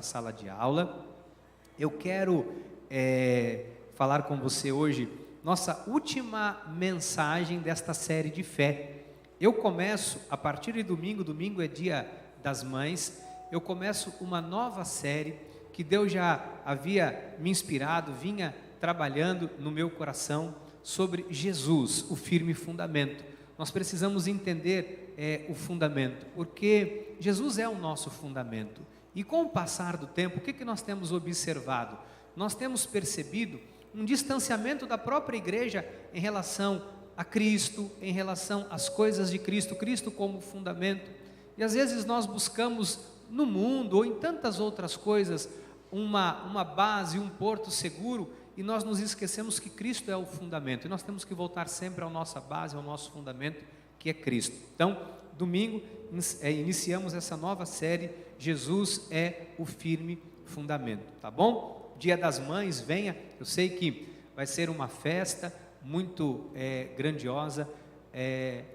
Sala de aula. Eu quero falar com você hoje nossa última mensagem desta série de fé. Eu começo a partir de domingo, domingo é dia das mães, eu começo uma nova série que Deus já havia me inspirado, vinha trabalhando no meu coração sobre Jesus, o firme fundamento. Nós precisamos entender o fundamento, porque Jesus é o nosso fundamento. E com o passar do tempo, o que nós temos observado? Nós temos percebido um distanciamento da própria igreja em relação a Cristo, em relação às coisas de Cristo, Cristo como fundamento. E às vezes nós buscamos no mundo ou em tantas outras coisas uma base, um porto seguro, e nós nos esquecemos que Cristo é o fundamento. E nós temos que voltar sempre à nossa base, ao nosso fundamento, que é Cristo. Então, domingo, iniciamos essa nova série, Jesus é o firme fundamento, tá bom? Dia das Mães, venha, eu sei que vai ser uma festa muito grandiosa,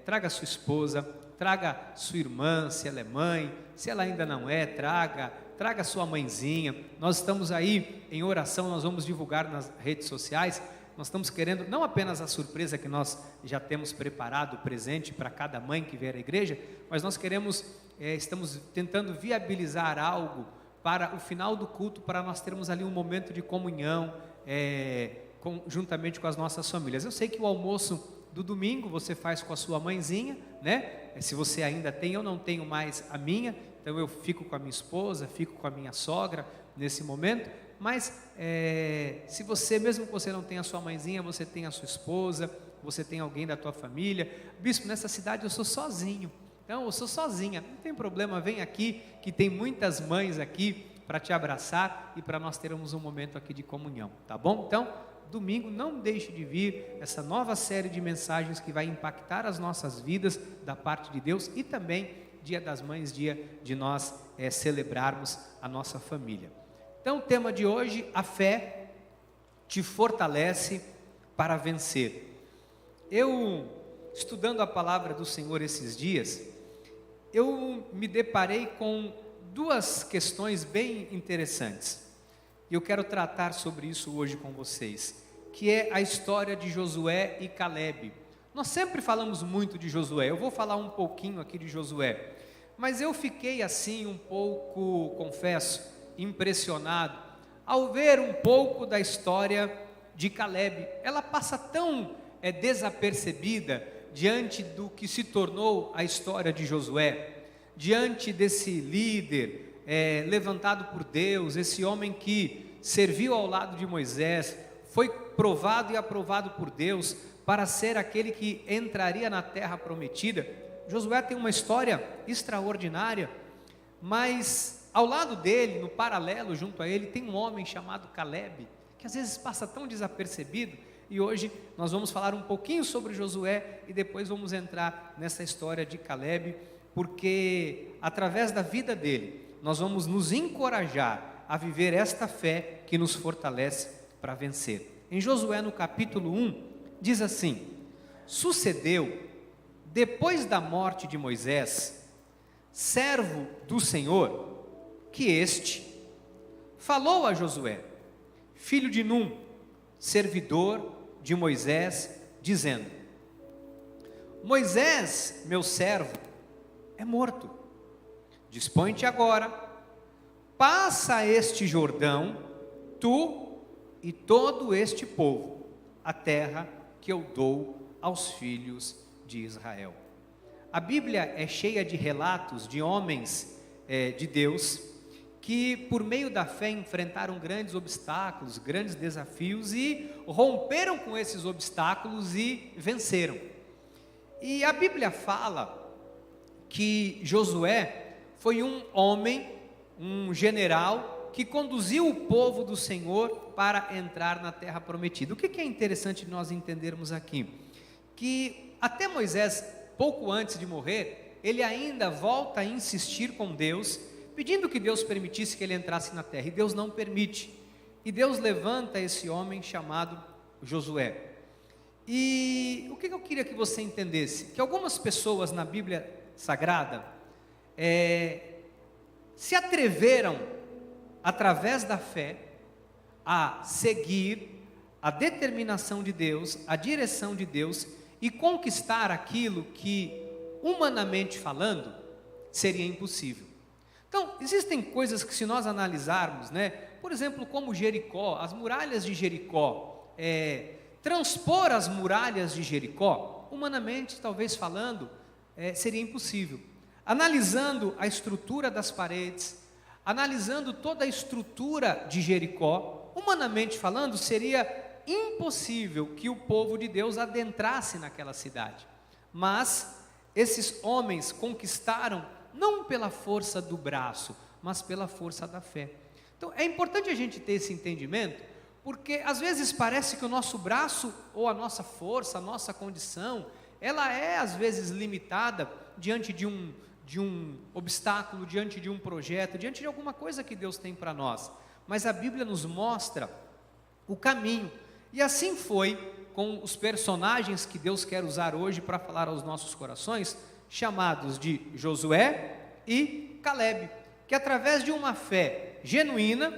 traga sua esposa, traga sua irmã, se ela é mãe, se ela ainda não é, traga sua mãezinha. Nós estamos aí em oração, nós vamos divulgar nas redes sociais. Nós estamos querendo, não apenas a surpresa que nós já temos preparado, presente para cada mãe que vier à igreja, mas nós queremos, estamos tentando viabilizar algo para o final do culto, para nós termos ali um momento de comunhão, juntamente com as nossas famílias. Eu sei que o almoço do domingo você faz com a sua mãezinha, né? Se você ainda tem, eu não tenho mais a minha, então eu fico com a minha esposa, fico com a minha sogra nesse momento. Mas se você, mesmo que você não tenha a sua mãezinha, você tem a sua esposa, você tem alguém da tua família. Bispo, nessa cidade eu sou sozinho, então eu sou sozinha, não tem problema, vem aqui, que tem muitas mães aqui para te abraçar e para nós termos um momento aqui de comunhão, tá bom? Então, domingo não deixe de vir essa nova série de mensagens que vai impactar as nossas vidas da parte de Deus, e também Dia das Mães, dia de nós celebrarmos a nossa família. Então, o tema de hoje, a fé te fortalece para vencer. Eu, estudando a palavra do Senhor esses dias, eu me deparei com duas questões bem interessantes. E eu quero tratar sobre isso hoje com vocês, que é a história de Josué e Calebe. Nós sempre falamos muito de Josué, eu vou falar um pouquinho aqui de Josué, mas eu fiquei assim um pouco, confesso, impressionado ao ver um pouco da história de Calebe. Ela passa tão desapercebida diante do que se tornou a história de Josué, diante desse líder levantado por Deus, esse homem que serviu ao lado de Moisés, foi provado e aprovado por Deus para ser aquele que entraria na terra prometida. Josué tem uma história extraordinária, mas ao lado dele, no paralelo, junto a ele, tem um homem chamado Calebe, que às vezes passa tão desapercebido, e hoje nós vamos falar um pouquinho sobre Josué, e depois vamos entrar nessa história de Calebe, porque através da vida dele, nós vamos nos encorajar a viver esta fé que nos fortalece para vencer. Em Josué, no capítulo 1, diz assim: sucedeu, depois da morte de Moisés, servo do Senhor, que este falou a Josué, filho de Num, servidor de Moisés, dizendo: Moisés, meu servo, é morto. Dispõe-te agora, passa este Jordão, tu e todo este povo, a terra que eu dou aos filhos de Israel. A Bíblia é cheia de relatos de homens de Deus, que por meio da fé enfrentaram grandes obstáculos, grandes desafios, e romperam com esses obstáculos e venceram. E a Bíblia fala que Josué foi um homem, um general, que conduziu o povo do Senhor para entrar na terra prometida. O que é interessante nós entendermos aqui? Que até Moisés, pouco antes de morrer, ele ainda volta a insistir com Deus, pedindo que Deus permitisse que ele entrasse na terra, e Deus não permite, e Deus levanta esse homem chamado Josué. E o que eu queria que você entendesse? Que algumas pessoas na Bíblia Sagrada se atreveram através da fé, a seguir a determinação de Deus, a direção de Deus e conquistar aquilo que, humanamente falando, seria impossível. Então, existem coisas que, se nós analisarmos, por exemplo, como Jericó, as muralhas de Jericó, transpor as muralhas de Jericó, humanamente, talvez falando, seria impossível. Analisando a estrutura das paredes, analisando toda a estrutura de Jericó, humanamente falando, seria impossível que o povo de Deus adentrasse naquela cidade. Mas esses homens conquistaram não pela força do braço, mas pela força da fé. Então é importante a gente ter esse entendimento, porque às vezes parece que o nosso braço, ou a nossa força, a nossa condição, ela é às vezes limitada diante de um obstáculo, diante de um projeto, diante de alguma coisa que Deus tem para nós. Mas a Bíblia nos mostra o caminho. E assim foi com os personagens que Deus quer usar hoje para falar aos nossos corações, chamados de Josué e Calebe, que através de uma fé genuína,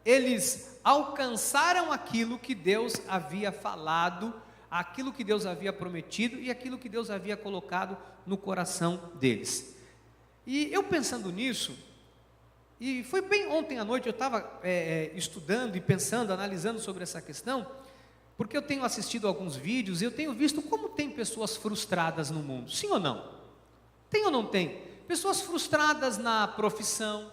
eles alcançaram aquilo que Deus havia falado, aquilo que Deus havia prometido e aquilo que Deus havia colocado no coração deles. E eu pensando nisso, e foi bem ontem à noite, eu estava estudando e pensando, analisando sobre essa questão, porque eu tenho assistido alguns vídeos e eu tenho visto como tem pessoas frustradas no mundo, sim ou não? Tem ou não tem? Pessoas frustradas na profissão,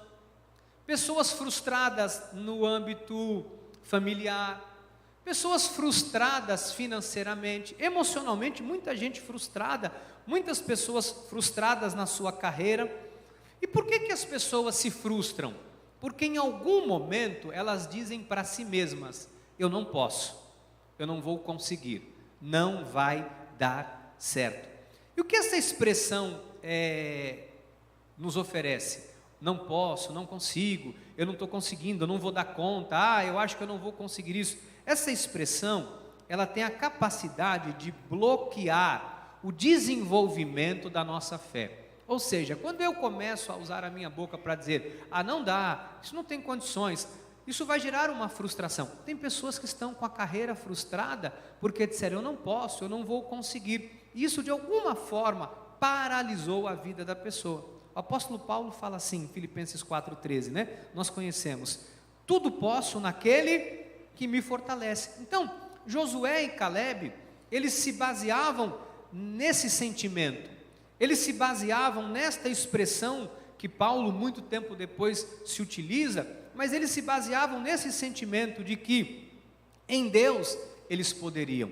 pessoas frustradas no âmbito familiar, pessoas frustradas financeiramente, emocionalmente, muita gente frustrada, muitas pessoas frustradas na sua carreira. E por que as pessoas se frustram? Porque em algum momento elas dizem para si mesmas: eu não posso, eu não vou conseguir, não vai dar certo. E o que essa expressão nos oferece? Não posso, não consigo, eu não estou conseguindo, eu não vou dar conta, eu acho que eu não vou conseguir isso. Essa expressão, ela tem a capacidade de bloquear o desenvolvimento da nossa fé. Ou seja, quando eu começo a usar a minha boca para dizer: não dá, isso não tem condições, isso vai gerar uma frustração. Tem pessoas que estão com a carreira frustrada porque disseram: eu não posso, eu não vou conseguir. E isso de alguma forma paralisou a vida da pessoa. O apóstolo Paulo fala assim em Filipenses 4,13, nós conhecemos: tudo posso naquele que me fortalece. Então, Josué e Calebe, eles se baseavam nesse sentimento, eles se baseavam nesta expressão que Paulo muito tempo depois se utiliza, mas eles se baseavam nesse sentimento de que em Deus eles poderiam.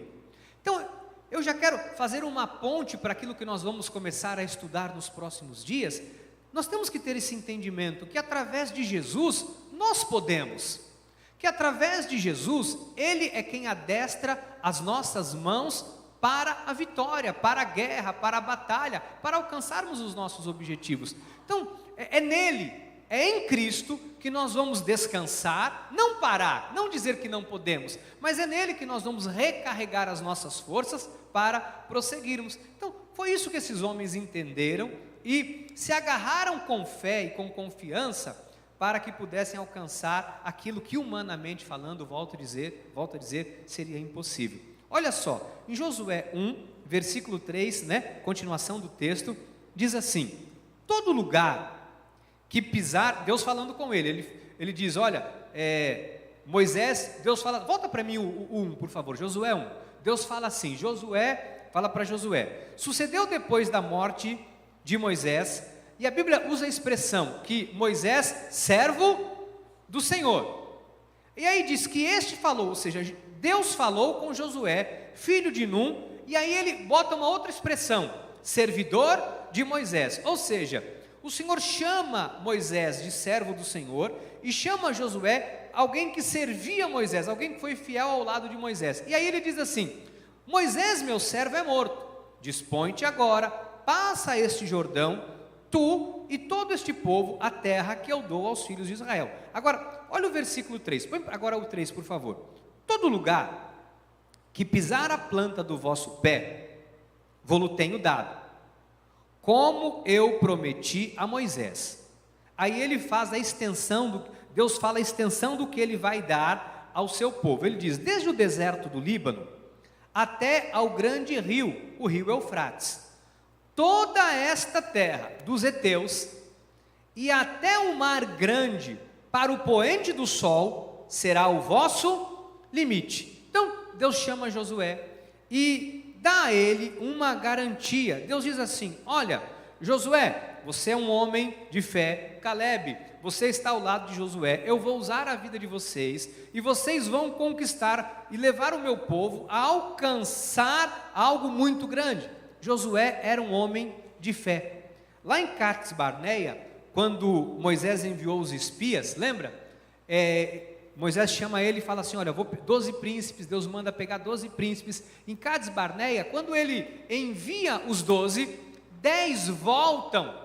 Então, eu já quero fazer uma ponte para aquilo que nós vamos começar a estudar nos próximos dias. Nós temos que ter esse entendimento que através de Jesus nós podemos, que através de Jesus, Ele é quem adestra as nossas mãos para a vitória, para a guerra, para a batalha, para alcançarmos os nossos objetivos. Então, é nele, é em Cristo que nós vamos descansar, não parar, não dizer que não podemos, mas é nele que nós vamos recarregar as nossas forças para prosseguirmos. Então, foi isso que esses homens entenderam e se agarraram com fé e com confiança para que pudessem alcançar aquilo que, humanamente falando, volto a dizer, seria impossível. Olha só, em Josué 1, versículo 3, continuação do texto, diz assim: todo lugar que pisar, Deus falando com ele diz: olha, Moisés, Deus fala, volta para mim o 1, por favor, Josué 1, Deus fala assim, fala para Josué: sucedeu depois da morte de Moisés, e a Bíblia usa a expressão que Moisés, servo do Senhor, e aí diz que este falou, ou seja, Deus falou com Josué, filho de Num, e aí ele bota uma outra expressão, servidor de Moisés, ou seja, o Senhor chama Moisés de servo do Senhor, e chama Josué, alguém que servia Moisés, alguém que foi fiel ao lado de Moisés, e aí ele diz assim: Moisés, meu servo, é morto, dispõe-te agora, passa este Jordão, tu e todo este povo, a terra que eu dou aos filhos de Israel. Agora, olha o versículo 3, põe agora o 3, por favor. Todo lugar que pisar a planta do vosso pé, vou-lo tenho dado, como eu prometi a Moisés. Aí ele faz a extensão Deus fala a extensão do que Ele vai dar ao seu povo. Ele diz, desde o deserto do Líbano até ao grande rio, o rio Eufrates, toda esta terra dos heteus e até o mar grande, para o poente do sol, será o vosso limite. Então, Deus chama Josué e dá a ele uma garantia. Deus diz assim, olha, Josué, você é um homem de fé. Calebe, você está ao lado de Josué. Eu vou usar a vida de vocês e vocês vão conquistar e levar o meu povo a alcançar algo muito grande. Josué era um homem de fé. Lá em Cades Barneia, quando Moisés enviou os espias, lembra? Moisés chama ele e fala assim, olha, 12 príncipes, Deus manda pegar 12 príncipes. Em Cades Barneia, quando ele envia os 12, 10 voltam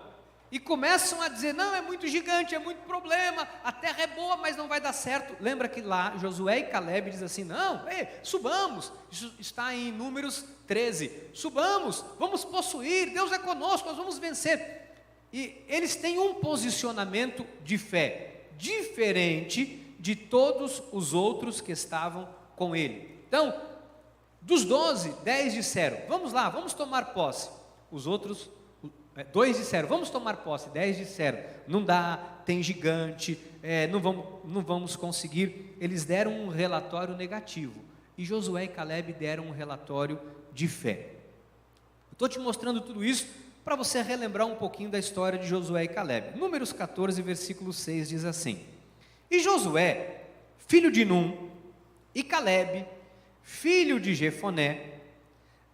e começam a dizer, não, é muito gigante, é muito problema, a terra é boa, mas não vai dar certo. Lembra que lá Josué e Calebe dizem assim, não, subamos, isso está em Números 13, subamos, vamos possuir, Deus é conosco, nós vamos vencer. E eles têm um posicionamento de fé diferente de todos os outros que estavam com ele. Então, dos 12, 10 disseram, vamos lá, vamos tomar posse. Os outros, 2 disseram, vamos tomar posse. 10 disseram, não dá, tem gigante, não vamos conseguir. Eles deram um relatório negativo. E Josué e Calebe deram um relatório de fé. Estou te mostrando tudo isso para você relembrar um pouquinho da história de Josué e Calebe. Números 14, versículo 6 diz assim, e Josué, filho de Num, e Calebe, filho de Jefoné,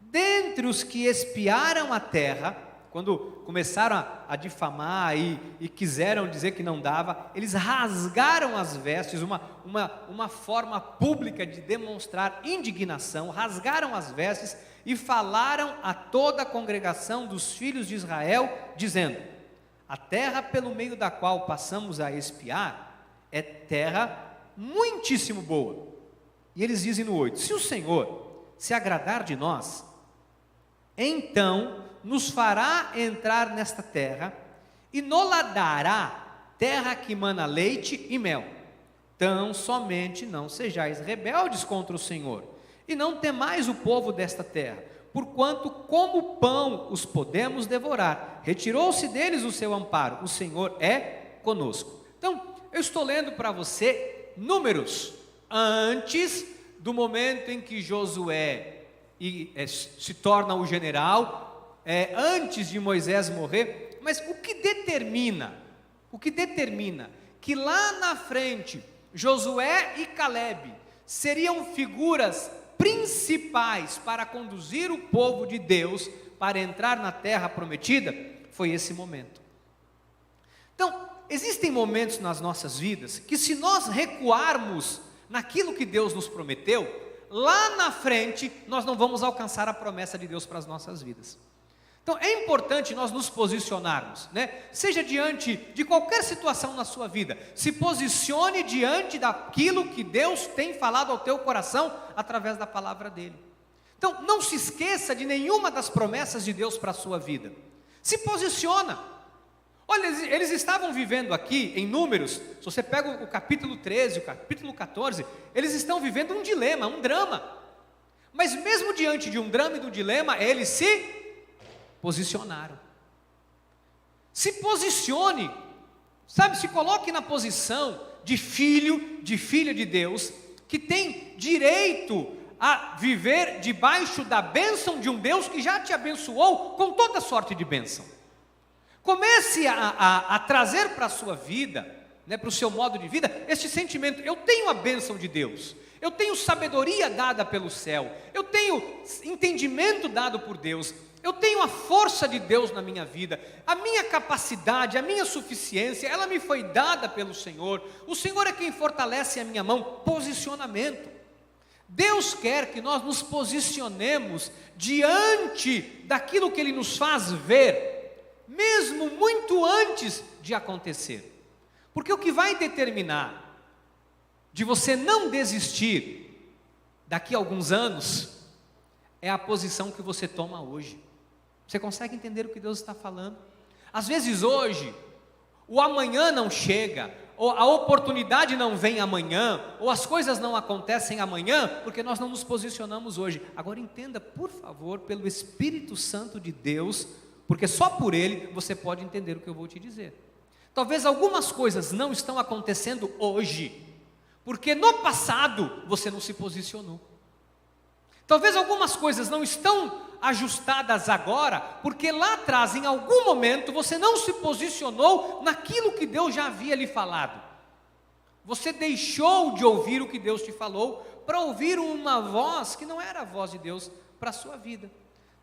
dentre os que espiaram a terra, quando começaram a difamar e quiseram dizer que não dava, eles rasgaram as vestes, uma forma pública de demonstrar indignação, rasgaram as vestes e falaram a toda a congregação dos filhos de Israel, dizendo, a terra pelo meio da qual passamos a espiar, é terra muitíssimo boa. E eles dizem no 8, se o Senhor se agradar de nós, então nos fará entrar nesta terra, e nola dará terra que mana leite e mel. Tão somente não sejais rebeldes contra o Senhor, e não temais o povo desta terra, porquanto como pão os podemos devorar. Retirou-se deles o seu amparo, o Senhor é conosco. Então, eu estou lendo para você Números, antes do momento em que Josué se torna o general, antes de Moisés morrer, mas o que determina que lá na frente, Josué e Calebe seriam figuras principais para conduzir o povo de Deus para entrar na terra prometida, foi esse momento. Então, existem momentos nas nossas vidas que, se nós recuarmos naquilo que Deus nos prometeu, lá na frente nós não vamos alcançar a promessa de Deus para as nossas vidas. Então é importante nós nos posicionarmos, seja diante de qualquer situação na sua vida, se posicione diante daquilo que Deus tem falado ao teu coração através da palavra dele. Então não se esqueça de nenhuma das promessas de Deus para a sua vida, se posiciona. Olha, eles estavam vivendo aqui em Números, se você pega o capítulo 13, o capítulo 14, eles estão vivendo um dilema, um drama, mas mesmo diante de um drama e de um dilema, eles se posicionaram. Se posicione, se coloque na posição de filho, de filha de Deus, que tem direito a viver debaixo da bênção de um Deus que já te abençoou com toda sorte de bênção. Comece a trazer para a sua vida, para o seu modo de vida, este sentimento, eu tenho a bênção de Deus, eu tenho sabedoria dada pelo céu, eu tenho entendimento dado por Deus, eu tenho a força de Deus na minha vida, a minha capacidade, a minha suficiência, ela me foi dada pelo Senhor, o Senhor é quem fortalece a minha mão. Posicionamento. Deus quer que nós nos posicionemos diante daquilo que Ele nos faz ver, mesmo muito antes de acontecer, porque o que vai determinar de você não desistir daqui a alguns anos é a posição que você toma hoje. Você consegue entender o que Deus está falando? Às vezes hoje, o amanhã não chega, ou a oportunidade não vem amanhã, ou as coisas não acontecem amanhã, porque nós não nos posicionamos hoje. Agora entenda, por favor, pelo Espírito Santo de Deus, porque só por Ele você pode entender o que eu vou te dizer. Talvez algumas coisas não estão acontecendo hoje, porque no passado você não se posicionou. Talvez algumas coisas não estão ajustadas agora, porque lá atrás, em algum momento, você não se posicionou naquilo que Deus já havia lhe falado. Você deixou de ouvir o que Deus te falou, para ouvir uma voz que não era a voz de Deus para a sua vida.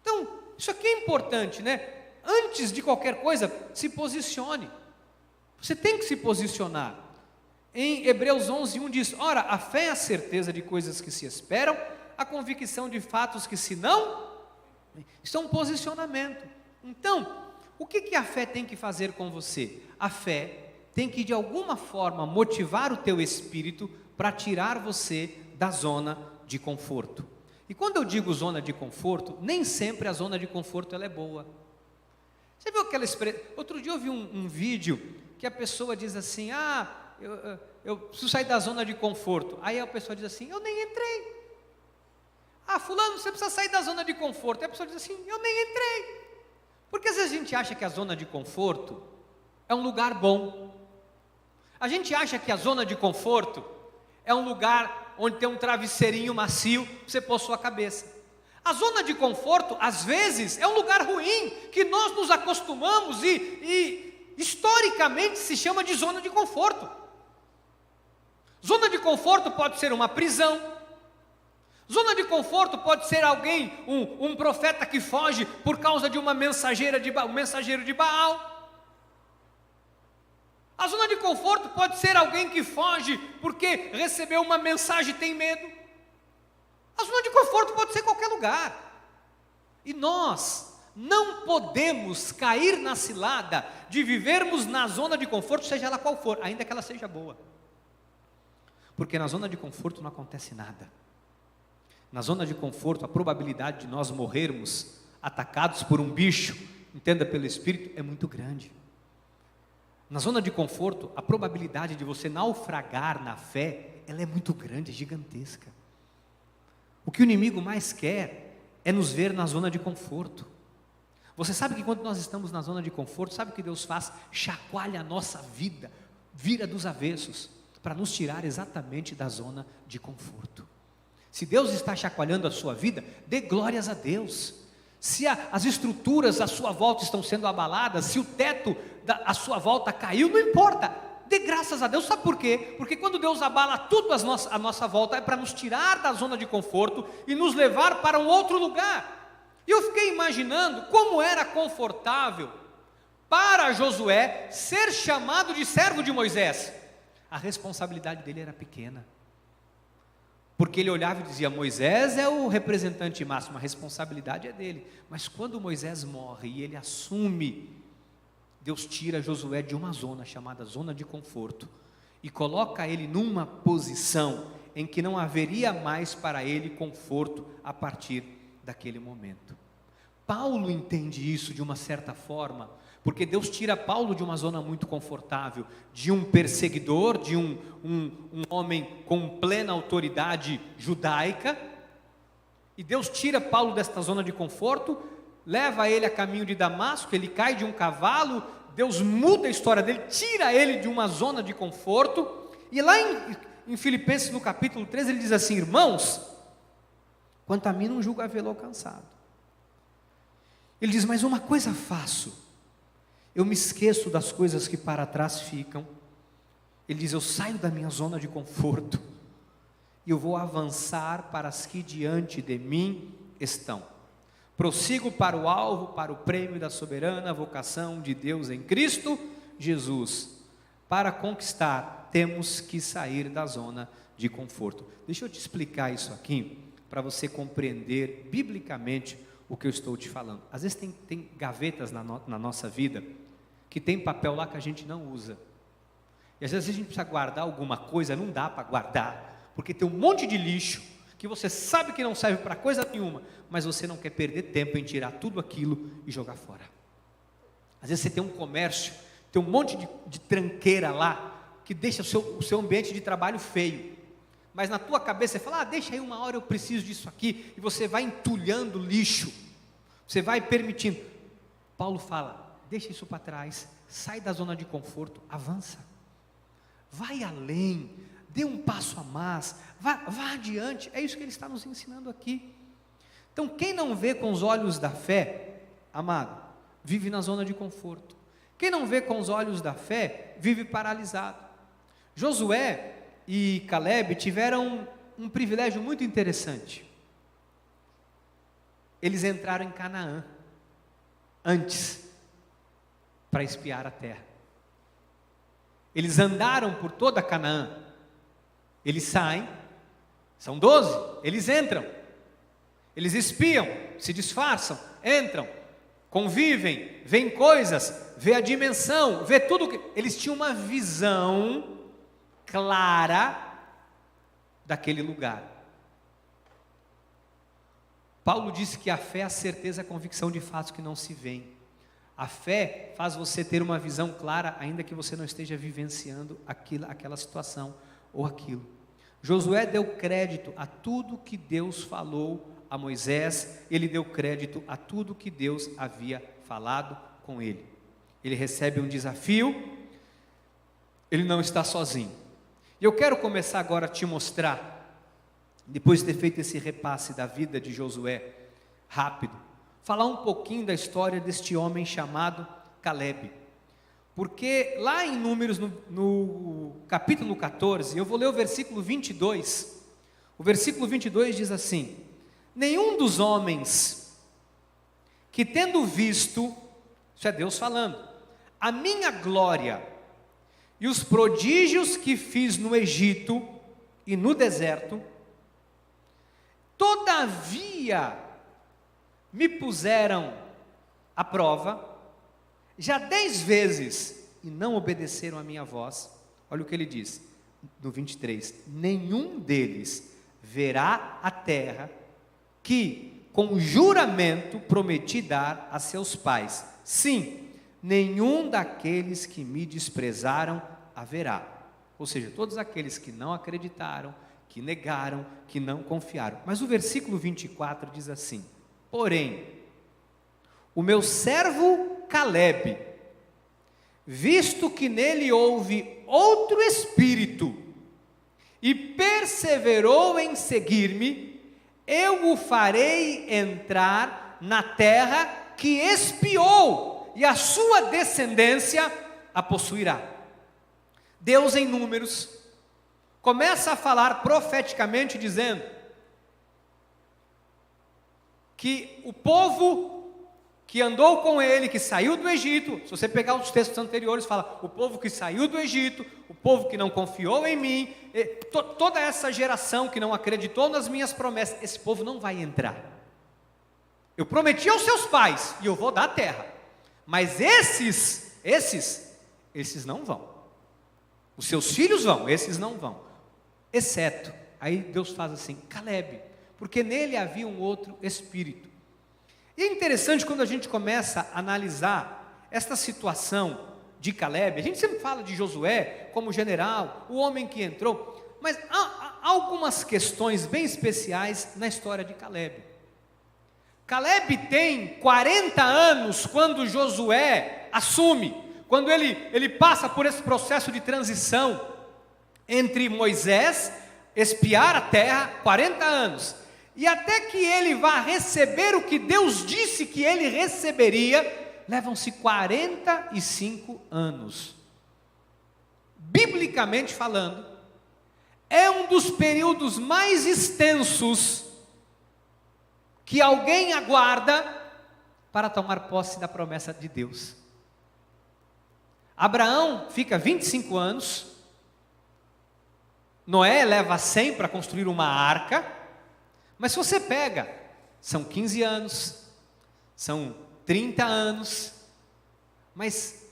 Então, isso aqui é importante, né? Antes de qualquer coisa, se posicione. Você tem que se posicionar. Em Hebreus 11:1 diz: ora, a fé é a certeza de coisas que se esperam, a convicção de fatos que se não. Isso é um posicionamento. Então, o que a fé tem que fazer com você? A fé tem que de alguma forma motivar o teu espírito para tirar você da zona de conforto. E quando eu digo zona de conforto, nem sempre a zona de conforto ela é boa. Você viu aquela expressão? Outro dia eu vi um vídeo que a pessoa diz assim: eu preciso sair da zona de conforto. Aí a pessoa diz assim: eu nem entrei. Fulano, você precisa sair da zona de conforto. Aí a pessoa diz assim: eu nem entrei. Porque às vezes a gente acha que a zona de conforto é um lugar bom. A gente acha que a zona de conforto é um lugar onde tem um travesseirinho macio para você pôr sua cabeça. A zona de conforto, às vezes, é um lugar ruim, que nós nos acostumamos e historicamente se chama de zona de conforto. Zona de conforto pode ser uma prisão. Zona de conforto pode ser alguém, um profeta que foge por causa de um mensageiro de Baal. A zona de conforto pode ser alguém que foge porque recebeu uma mensagem e tem medo. A zona de conforto pode ser qualquer lugar. E nós não podemos cair na cilada de vivermos na zona de conforto, seja ela qual for, ainda que ela seja boa. Porque na zona de conforto não acontece nada. Na zona de conforto, a probabilidade de nós morrermos atacados por um bicho, entenda pelo Espírito, é muito grande. Na zona de conforto, a probabilidade de você naufragar na fé, ela é muito grande, é gigantesca. O que o inimigo mais quer é nos ver na zona de conforto. Você sabe que quando nós estamos na zona de conforto, sabe o que Deus faz? Chacoalha a nossa vida, vira dos avessos, para nos tirar exatamente da zona de conforto. Se Deus está chacoalhando a sua vida, dê glórias a Deus. Se as estruturas à sua volta estão sendo abaladas, se o teto à sua volta caiu, não importa, dê graças a Deus. Sabe por quê? Porque quando Deus abala tudo à nossa volta, é para nos tirar da zona de conforto e nos levar para um outro lugar. E eu fiquei imaginando como era confortável para Josué ser chamado de servo de Moisés. A responsabilidade dele era pequena. Porque ele olhava e dizia: Moisés é o representante máximo, a responsabilidade é dele. Mas quando Moisés morre e ele assume, Deus tira Josué de uma zona chamada zona de conforto e coloca ele numa posição em que não haveria mais para ele conforto a partir daquele momento. Paulo entende isso de uma certa forma, porque Deus tira Paulo de uma zona muito confortável, de um perseguidor, de um homem com plena autoridade judaica, e Deus tira Paulo desta zona de conforto, leva ele a caminho de Damasco, ele cai de um cavalo, Deus muda a história dele, tira ele de uma zona de conforto, e lá em Filipenses no capítulo 13 ele diz assim: irmãos, quanto a mim não julgo havê-lo alcançado. Ele diz: mas uma coisa faço, eu me esqueço das coisas que para trás ficam. Ele diz: eu saio da minha zona de conforto e eu vou avançar para as que diante de mim estão. Prossigo para o alvo, para o prêmio da soberana vocação de Deus em Cristo Jesus. Para conquistar, temos que sair da zona de conforto. Deixa eu te explicar isso aqui, para você compreender biblicamente o que eu estou te falando. Às vezes tem gavetas na nossa vida que tem papel lá que a gente não usa. E às vezes a gente precisa guardar alguma coisa, não dá para guardar, porque tem um monte de lixo que você sabe que não serve para coisa nenhuma, mas você não quer perder tempo em tirar tudo aquilo e jogar fora. Às vezes você tem um comércio tem um monte de tranqueira lá, que deixa o seu ambiente de trabalho feio. Mas na tua cabeça você fala, deixa aí uma hora, eu preciso disso aqui, e você vai entulhando lixo, você vai permitindo. Paulo fala, deixa isso para trás, sai da zona de conforto, avança, vai além, dê um passo a mais, vá adiante. É isso que ele está nos ensinando aqui. Então quem não vê com os olhos da fé, amado, vive na zona de conforto. Quem não vê com os olhos da fé, vive paralisado. Josué e Caleb tiveram um privilégio muito interessante. Eles entraram em Canaã antes, para espiar a terra. Eles andaram por toda Canaã. Eles saem, são 12, eles entram, eles espiam, se disfarçam, entram, convivem, veem coisas, vê a dimensão, vê tudo que... Eles tinham uma visão clara daquele lugar. Paulo disse que a fé é a certeza, a convicção de fatos que não se veem. A fé faz você ter uma visão clara, ainda que você não esteja vivenciando aquela situação ou aquilo. Josué deu crédito a tudo que Deus falou a Moisés, ele deu crédito a tudo que Deus havia falado com ele. Ele recebe um desafio, ele não está sozinho. E eu quero começar agora a te mostrar, depois de ter feito esse repasse da vida de Josué, rápido, falar um pouquinho da história deste homem chamado Caleb. Porque lá em Números, no capítulo 14, eu vou ler o versículo 22, o versículo 22 diz assim: nenhum dos homens que tendo visto, isso é Deus falando, a minha glória e os prodígios que fiz no Egito e no deserto, todavia me puseram à prova, já 10 vezes, e não obedeceram a minha voz. Olha o que ele diz, no 23, nenhum deles verá a terra que com juramento prometi dar a seus pais. Sim, nenhum daqueles que me desprezaram haverá. Ou seja, todos aqueles que não acreditaram, que negaram, que não confiaram. Mas o versículo 24 diz assim: porém, o meu servo Caleb, visto que nele houve outro espírito, e perseverou em seguir-me, eu o farei entrar na terra que espiou, e a sua descendência a possuirá. Deus, em Números, começa a falar profeticamente, dizendo que o povo que andou com ele, que saiu do Egito, se você pegar os textos anteriores, fala, o povo que saiu do Egito, o povo que não confiou em mim, toda essa geração que não acreditou nas minhas promessas, esse povo não vai entrar. Eu prometi aos seus pais, e eu vou dar a terra, mas esses não vão. Os seus filhos vão, esses não vão, exceto, aí Deus faz assim, Caleb, porque nele havia um outro espírito. E é interessante quando a gente começa a analisar esta situação de Caleb. A gente sempre fala de Josué como general, o homem que entrou, mas há algumas questões bem especiais na história de Caleb. Caleb tem 40 anos quando Josué assume, quando ele passa por esse processo de transição entre Moisés, espiar a terra, 40 anos, e até que ele vá receber o que Deus disse que ele receberia, levam-se 45 anos. Biblicamente falando, é um dos períodos mais extensos que alguém aguarda para tomar posse da promessa de Deus. Abraão fica 25 anos, Noé leva 100 para construir uma arca, mas se você pega, são 15 anos, são 30 anos, mas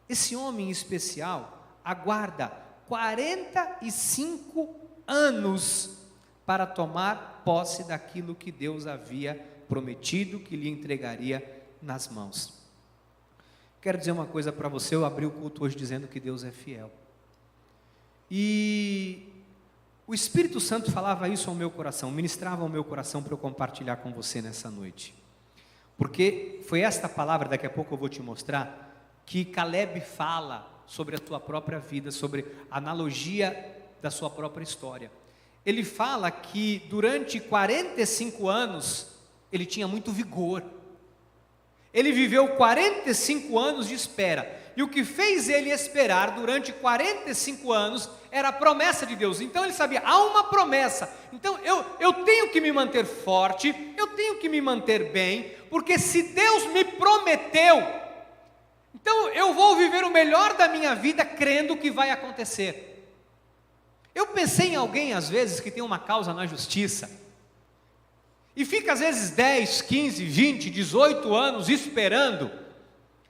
esse homem especial aguarda 45 anos para tomar posse daquilo que Deus havia prometido que lhe entregaria nas mãos. Quero dizer uma coisa para você, eu abri o culto hoje dizendo que Deus é fiel. E o Espírito Santo falava isso ao meu coração, ministrava ao meu coração para eu compartilhar com você nessa noite. Porque foi esta palavra, daqui a pouco eu vou te mostrar, que Caleb fala sobre a tua própria vida, sobre a analogia da sua própria história. Ele fala que durante 45 anos, ele tinha muito vigor. Ele viveu 45 anos de espera. E o que fez ele esperar durante 45 anos era a promessa de Deus. Então ele sabia, há uma promessa. Então eu tenho que me manter forte, eu tenho que me manter bem, porque se Deus me prometeu, então eu vou viver o melhor da minha vida crendo que vai acontecer. Eu pensei em alguém às vezes que tem uma causa na justiça, e fica às vezes 10, 15, 20, 18 anos esperando,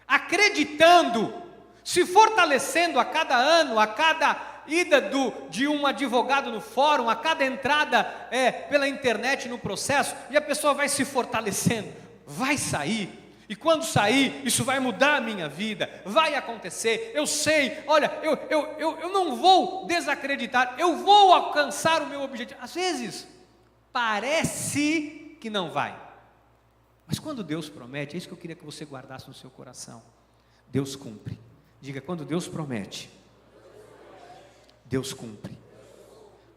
acreditando, se fortalecendo a cada ano, a cada ida de um advogado no fórum, a cada entrada pela internet no processo, e a pessoa vai se fortalecendo, vai sair, e quando sair, isso vai mudar a minha vida, vai acontecer, eu sei, olha, eu não vou desacreditar, eu vou alcançar o meu objetivo. Às vezes, parece que não vai, mas quando Deus promete, é isso que eu queria que você guardasse no seu coração, Deus cumpre. Diga, quando Deus promete, Deus cumpre.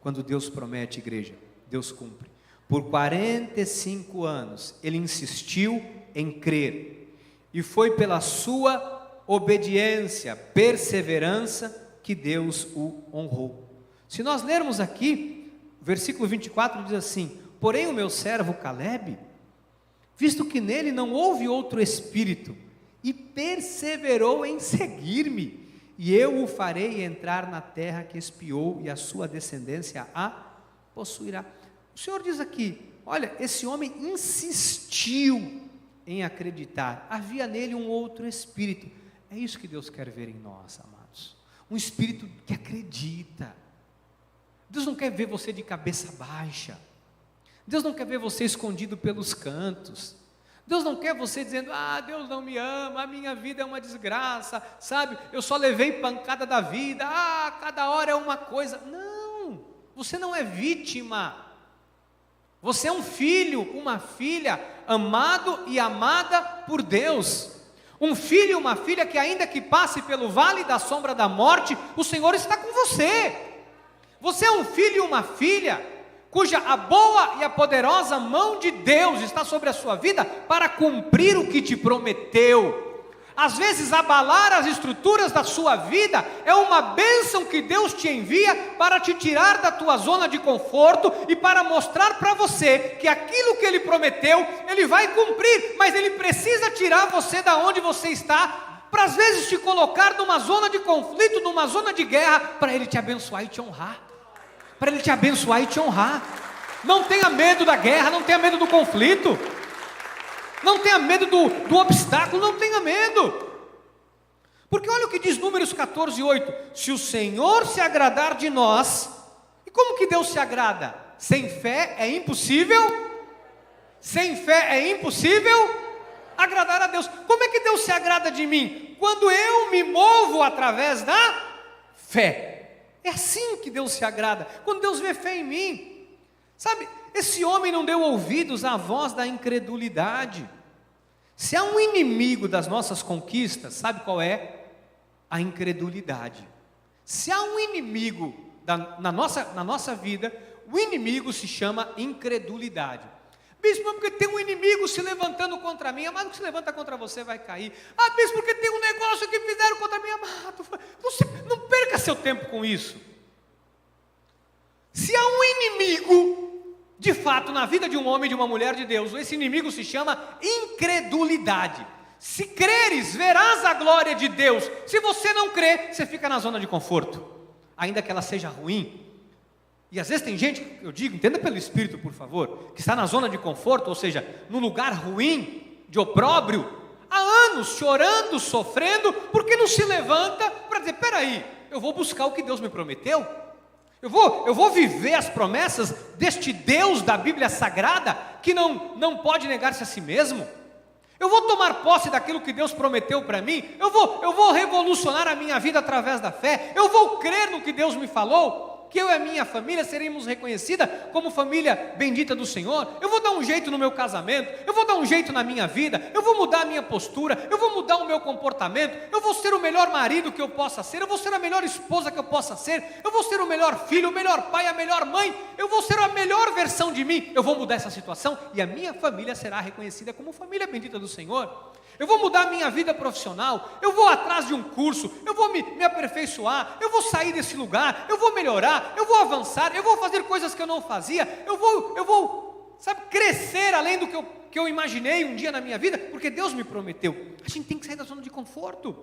Quando Deus promete, igreja, Deus cumpre. Por 45 anos, ele insistiu em crer, e foi pela sua obediência, perseverança, que Deus o honrou. Se nós lermos aqui, o versículo 24 diz assim: porém o meu servo Caleb, visto que nele não houve outro espírito, e perseverou em seguir-me, e eu o farei entrar na terra que espiou, e a sua descendência a possuirá. O Senhor diz aqui, olha, esse homem insistiu em acreditar, havia nele um outro espírito. É isso que Deus quer ver em nós, amados, um espírito que acredita. Deus não quer ver você de cabeça baixa, Deus não quer ver você escondido pelos cantos, Deus não quer você dizendo, Deus não me ama, a minha vida é uma desgraça, sabe, eu só levei pancada da vida, cada hora é uma coisa. Não, você não é vítima, você é um filho, uma filha, amado e amada por Deus, um filho e uma filha que ainda que passe pelo vale da sombra da morte, o Senhor está com você. Você é um filho e uma filha, cuja a boa e a poderosa mão de Deus está sobre a sua vida, para cumprir o que te prometeu. Às vezes abalar as estruturas da sua vida é uma bênção que Deus te envia para te tirar da tua zona de conforto e para mostrar para você que aquilo que Ele prometeu, Ele vai cumprir, mas Ele precisa tirar você da onde você está, para às vezes te colocar numa zona de conflito, numa zona de guerra, para Ele te abençoar e te honrar, para Ele te abençoar e te honrar. Não tenha medo da guerra, não tenha medo do conflito, não tenha medo do obstáculo, não tenha medo, porque olha o que diz Números 14:8, se o Senhor se agradar de nós, e como que Deus se agrada? Sem fé é impossível agradar a Deus. Como é que Deus se agrada de mim? Quando eu me movo através da fé, é assim que Deus se agrada, quando Deus vê fé em mim, sabe? Esse homem não deu ouvidos à voz da incredulidade. Se há um inimigo das nossas conquistas, sabe qual é? A incredulidade. Se há um inimigo na nossa vida, o inimigo se chama incredulidade. Bispo, porque tem um inimigo se levantando contra mim, amado, que se levanta contra você vai cair. Bispo, porque tem um negócio que fizeram contra mim, amado, não perca seu tempo com isso. Se há um inimigo de fato, na vida de um homem e de uma mulher de Deus, esse inimigo se chama incredulidade. Se creres, verás a glória de Deus. Se você não crê, você fica na zona de conforto, ainda que ela seja ruim. E às vezes tem gente, eu digo, entenda pelo Espírito, por favor, que está na zona de conforto, ou seja, no lugar ruim, de opróbrio, há anos chorando, sofrendo, porque não se levanta para dizer, peraí, eu vou buscar o que Deus me prometeu. Eu vou viver as promessas deste Deus da Bíblia Sagrada, que não pode negar-se a si mesmo. Eu vou tomar posse daquilo que Deus prometeu para mim. Eu vou revolucionar a minha vida através da fé. Eu vou crer no que Deus me falou, que eu e a minha família seremos reconhecida como família bendita do Senhor. Eu vou dar um jeito no meu casamento, eu vou dar um jeito na minha vida, eu vou mudar a minha postura, eu vou mudar o meu comportamento, eu vou ser o melhor marido que eu possa ser, eu vou ser a melhor esposa que eu possa ser, eu vou ser o melhor filho, o melhor pai, a melhor mãe, eu vou ser a melhor versão de mim. Eu vou mudar essa situação e a minha família será reconhecida como família bendita do Senhor. Eu vou mudar a minha vida profissional, eu vou atrás de um curso, eu vou me aperfeiçoar, eu vou sair desse lugar, eu vou melhorar, eu vou avançar, eu vou fazer coisas que eu não fazia, eu vou, sabe, crescer além do que eu imaginei um dia na minha vida, porque Deus me prometeu. A gente tem que sair da zona de conforto.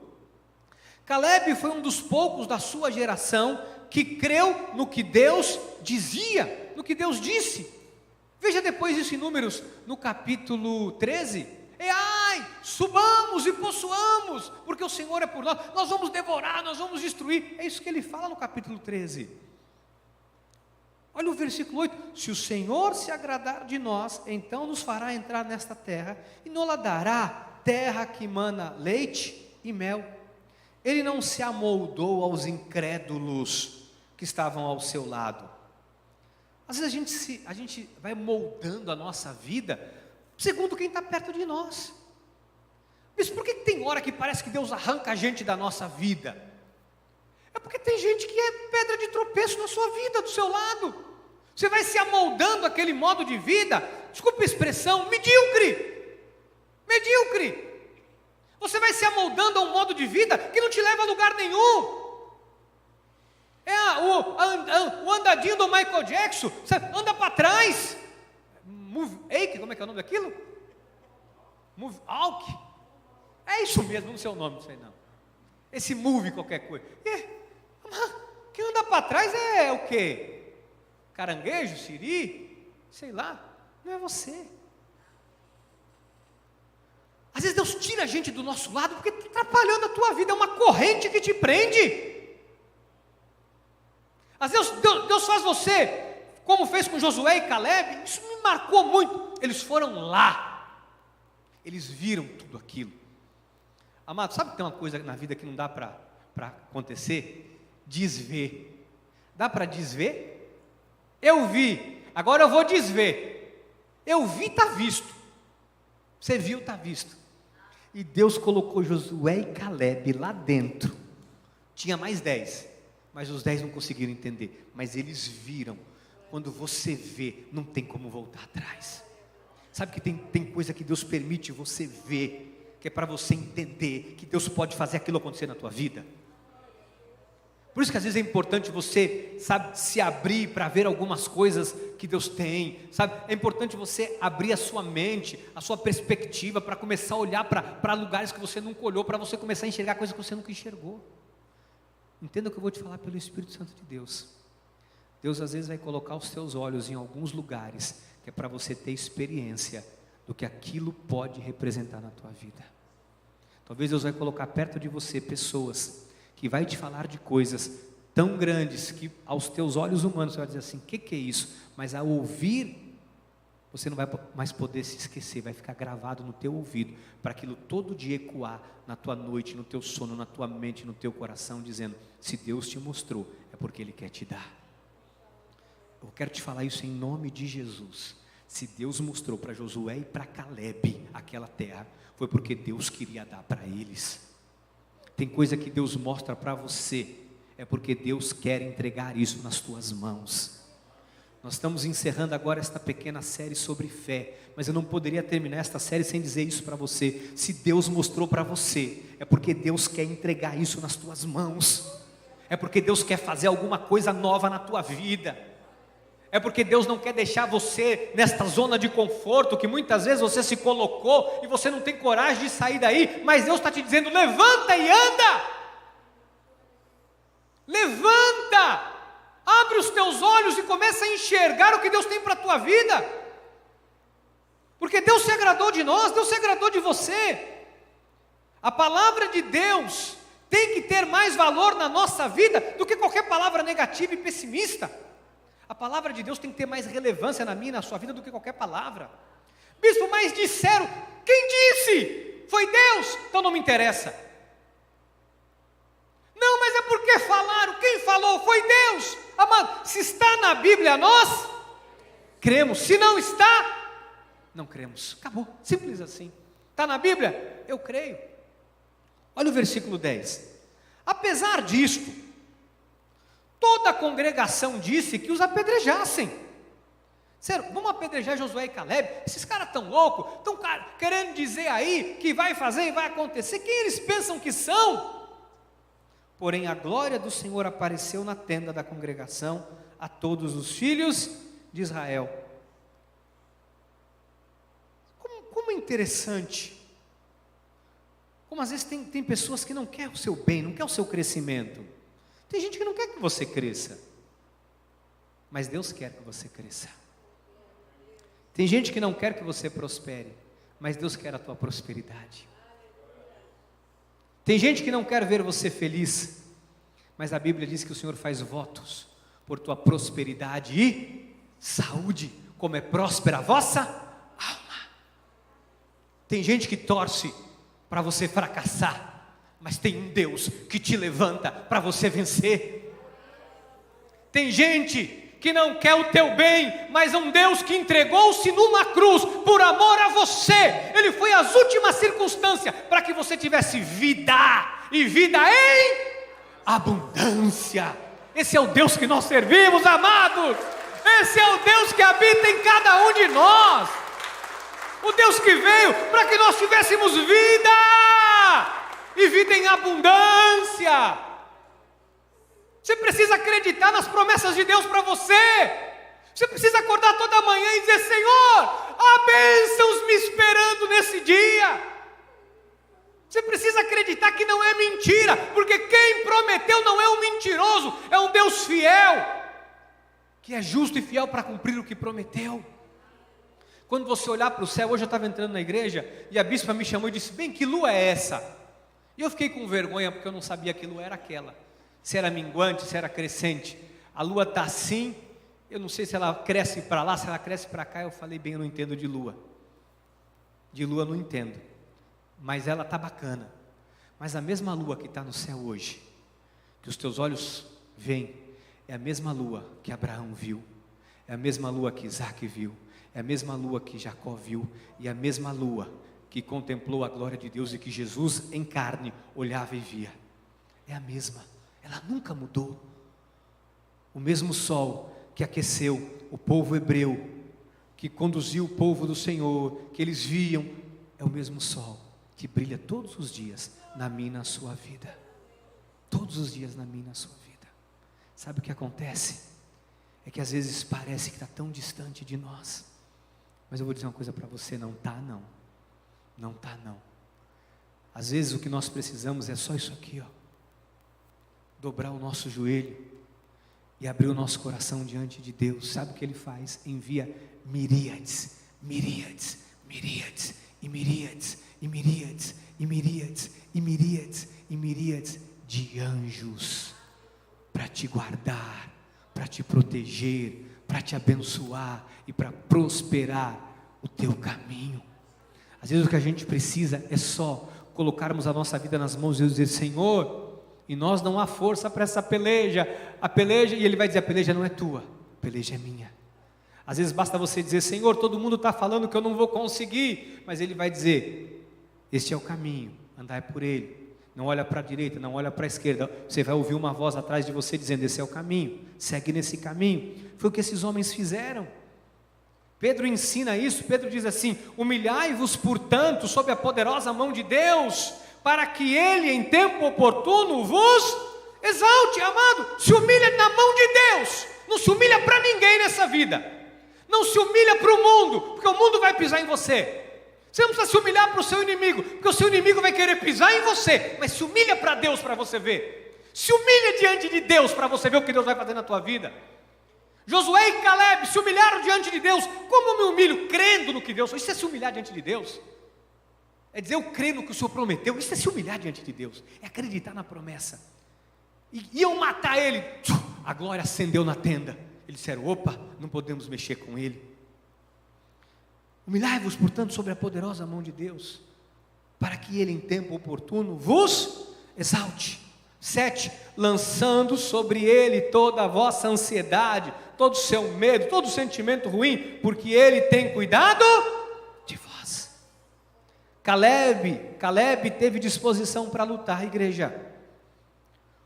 Caleb foi um dos poucos da sua geração que creu no que Deus dizia, no que Deus disse. Veja depois isso em Números, no capítulo 13. Subamos e possuamos, porque o Senhor é por nós, nós vamos devorar, nós vamos destruir. É isso que ele fala no capítulo 13. Olha o versículo 8: se o Senhor se agradar de nós, então nos fará entrar nesta terra, e nos dará terra que mana leite e mel. Ele não se amoldou aos incrédulos que estavam ao seu lado. Às vezes a gente vai moldando a nossa vida segundo quem está perto de nós. Mas por que tem hora que parece que Deus arranca a gente da nossa vida? É porque tem gente que é pedra de tropeço na sua vida, do seu lado. Você vai se amoldando àquele modo de vida, desculpa a expressão, medíocre. Você vai se amoldando a um modo de vida que não te leva a lugar nenhum. O andadinho do Michael Jackson, você anda para trás. Como é que é o nome daquilo? Move Walk. É isso mesmo, não sei o nome disso aí não. Esse move qualquer coisa. Quem anda para trás é o quê? Caranguejo, siri? Sei lá. Não é você. Às vezes Deus tira a gente do nosso lado porque está atrapalhando a tua vida. É uma corrente que te prende. Às vezes Deus faz você, como fez com Josué e Caleb. Isso me marcou muito. Eles foram lá. Eles viram tudo aquilo. Amado, sabe que tem uma coisa na vida que não dá para acontecer? Desver. Dá para desver? Eu vi, agora eu vou desver. Eu vi, está visto. Você viu, está visto. E Deus colocou Josué e Caleb lá dentro. Tinha mais 10, mas os 10 não conseguiram entender. Mas eles viram. Quando você vê, não tem como voltar atrás. Sabe que tem coisa que Deus permite você ver, que é para você entender que Deus pode fazer aquilo acontecer na tua vida. Por isso que às vezes é importante você, sabe, se abrir para ver algumas coisas que Deus tem, sabe? É importante você abrir a sua mente, a sua perspectiva, para começar a olhar para lugares que você nunca olhou, para você começar a enxergar coisas que você nunca enxergou. Entenda o que eu vou te falar pelo Espírito Santo de Deus. Deus às vezes vai colocar os teus olhos em alguns lugares, que é para você ter experiência do que aquilo pode representar na tua vida. Talvez Deus vai colocar perto de você pessoas que vai te falar de coisas tão grandes que aos teus olhos humanos você vai dizer assim, o que é isso? Mas ao ouvir, você não vai mais poder se esquecer, vai ficar gravado no teu ouvido, para aquilo todo dia ecoar na tua noite, no teu sono, na tua mente, no teu coração, dizendo, se Deus te mostrou, é porque Ele quer te dar. Eu quero te falar isso em nome de Jesus. Se Deus mostrou para Josué e para Caleb aquela terra, foi porque Deus queria dar para eles. Tem coisa que Deus mostra para você, é porque Deus quer entregar isso nas tuas mãos. Nós estamos encerrando agora esta pequena série sobre fé, mas eu não poderia terminar esta série sem dizer isso para você. Se Deus mostrou para você, é porque Deus quer entregar isso nas tuas mãos. É porque Deus quer fazer alguma coisa nova na tua vida. É porque Deus não quer deixar você nesta zona de conforto que muitas vezes você se colocou e você não tem coragem de sair daí, mas Deus está te dizendo, levanta e anda, levanta, abre os teus olhos e começa a enxergar o que Deus tem para a tua vida, porque Deus se agradou de nós, Deus se agradou de você. A palavra de Deus tem que ter mais valor na nossa vida do que qualquer palavra negativa e pessimista. A palavra de Deus tem que ter mais relevância na minha e na sua vida do que qualquer palavra. Bispo, mas disseram. Quem disse? Foi Deus. Então não me interessa. Não, mas é porque falaram. Quem falou? Foi Deus. Amado, se está na Bíblia, nós cremos. Se não está, não cremos. Acabou, simples assim. Está na Bíblia? Eu creio. Olha o versículo 10. Apesar disto, toda a congregação disse que os apedrejassem. Sério, vamos apedrejar Josué e Caleb? Esses caras estão loucos, estão querendo dizer aí que vai fazer e vai acontecer. Quem eles pensam que são? Porém a glória do Senhor apareceu na tenda da congregação a todos os filhos de Israel. Como é interessante. Como às vezes tem pessoas que não querem o seu bem, não querem o seu crescimento. Tem gente que não quer que você cresça. Mas Deus quer que você cresça. Tem gente que não quer que você prospere, mas Deus quer a tua prosperidade. Tem gente que não quer ver você feliz, mas a Bíblia diz que o Senhor faz votos por tua prosperidade e saúde, como é próspera a vossa alma. Tem gente que torce para você fracassar, mas tem um Deus que te levanta para você vencer. Tem gente que não quer o teu bem, mas um Deus que entregou-se numa cruz, por amor a você. Ele foi às últimas circunstâncias, para que você tivesse vida, e vida em abundância. Esse é o Deus que nós servimos, amados. Esse é o Deus que habita em cada um de nós. O Deus que veio para que nós tivéssemos vida, e vida em abundância. Você precisa acreditar nas promessas de Deus para você. Você precisa acordar toda manhã e dizer: Senhor, há bênçãos me esperando nesse dia. Você precisa acreditar que não é mentira, porque quem prometeu não é um mentiroso, é um Deus fiel, que é justo e fiel para cumprir o que prometeu. Quando você olhar para o céu, hoje eu estava entrando na igreja e a bispa me chamou e disse: bem, que lua é essa? E eu fiquei com vergonha, porque eu não sabia que lua era aquela. Se era minguante, se era crescente. A lua está assim, eu não sei se ela cresce para lá, se ela cresce para cá. Eu falei: bem, eu não entendo de lua. De lua eu não entendo, mas ela está bacana. Mas a mesma lua que está no céu hoje, que os teus olhos veem, é a mesma lua que Abraão viu, é a mesma lua que Isaac viu, é a mesma lua que Jacó viu, e a mesma lua que contemplou a glória de Deus e que Jesus em carne olhava e via. É a mesma. Ela nunca mudou. O mesmo sol que aqueceu o povo hebreu, que conduziu o povo do Senhor, que eles viam, é o mesmo sol que brilha todos os dias na minha e na sua vida. Todos os dias na minha e na sua vida. Sabe o que acontece? É que às vezes parece que está tão distante de nós. Mas eu vou dizer uma coisa para você: não está não. Não está não. Às vezes o que nós precisamos é só isso aqui, ó. Dobrar o nosso joelho e abrir o nosso coração diante de Deus. Sabe o que Ele faz? Envia miríades, miríades, miríades, e miríades, e miríades, e miríades, e miríades, e miríades de anjos para te guardar, para te proteger, para te abençoar e para prosperar o teu caminho. Às vezes o que a gente precisa é só colocarmos a nossa vida nas mãos de Deus e dizer: Senhor, e nós não há força para essa peleja, e Ele vai dizer: a peleja não é tua, a peleja é minha. Às vezes basta você dizer: Senhor, todo mundo está falando que eu não vou conseguir, mas Ele vai dizer: este é o caminho, andai por ele, não olha para a direita, não olha para a esquerda. Você vai ouvir uma voz atrás de você dizendo: esse é o caminho, segue nesse caminho. Foi o que esses homens fizeram. Pedro ensina isso. Pedro diz assim: humilhai-vos portanto sob a poderosa mão de Deus, para que Ele em tempo oportuno vos exalte. Amado, se humilha na mão de Deus, não se humilha para ninguém nessa vida, não se humilha para o mundo, porque o mundo vai pisar em você. Você não precisa se humilhar para o seu inimigo, porque o seu inimigo vai querer pisar em você, mas se humilha para Deus para você ver, se humilha diante de Deus para você ver o que Deus vai fazer na tua vida. Josué e Caleb se humilharam diante de Deus. Como eu me humilho? Crendo no que Deus falou. Isso é se humilhar diante de Deus. É dizer: eu creio no que o Senhor prometeu. Isso é se humilhar diante de Deus, é acreditar na promessa. E iam matar ele, a glória acendeu na tenda. Eles disseram: opa, não podemos mexer com ele. Humilhai-vos, portanto, sobre a poderosa mão de Deus, para que Ele em tempo oportuno vos exalte. 7, lançando sobre Ele toda a vossa ansiedade, todo o seu medo, todo o sentimento ruim, porque Ele tem cuidado de vós. Caleb teve disposição para lutar, igreja.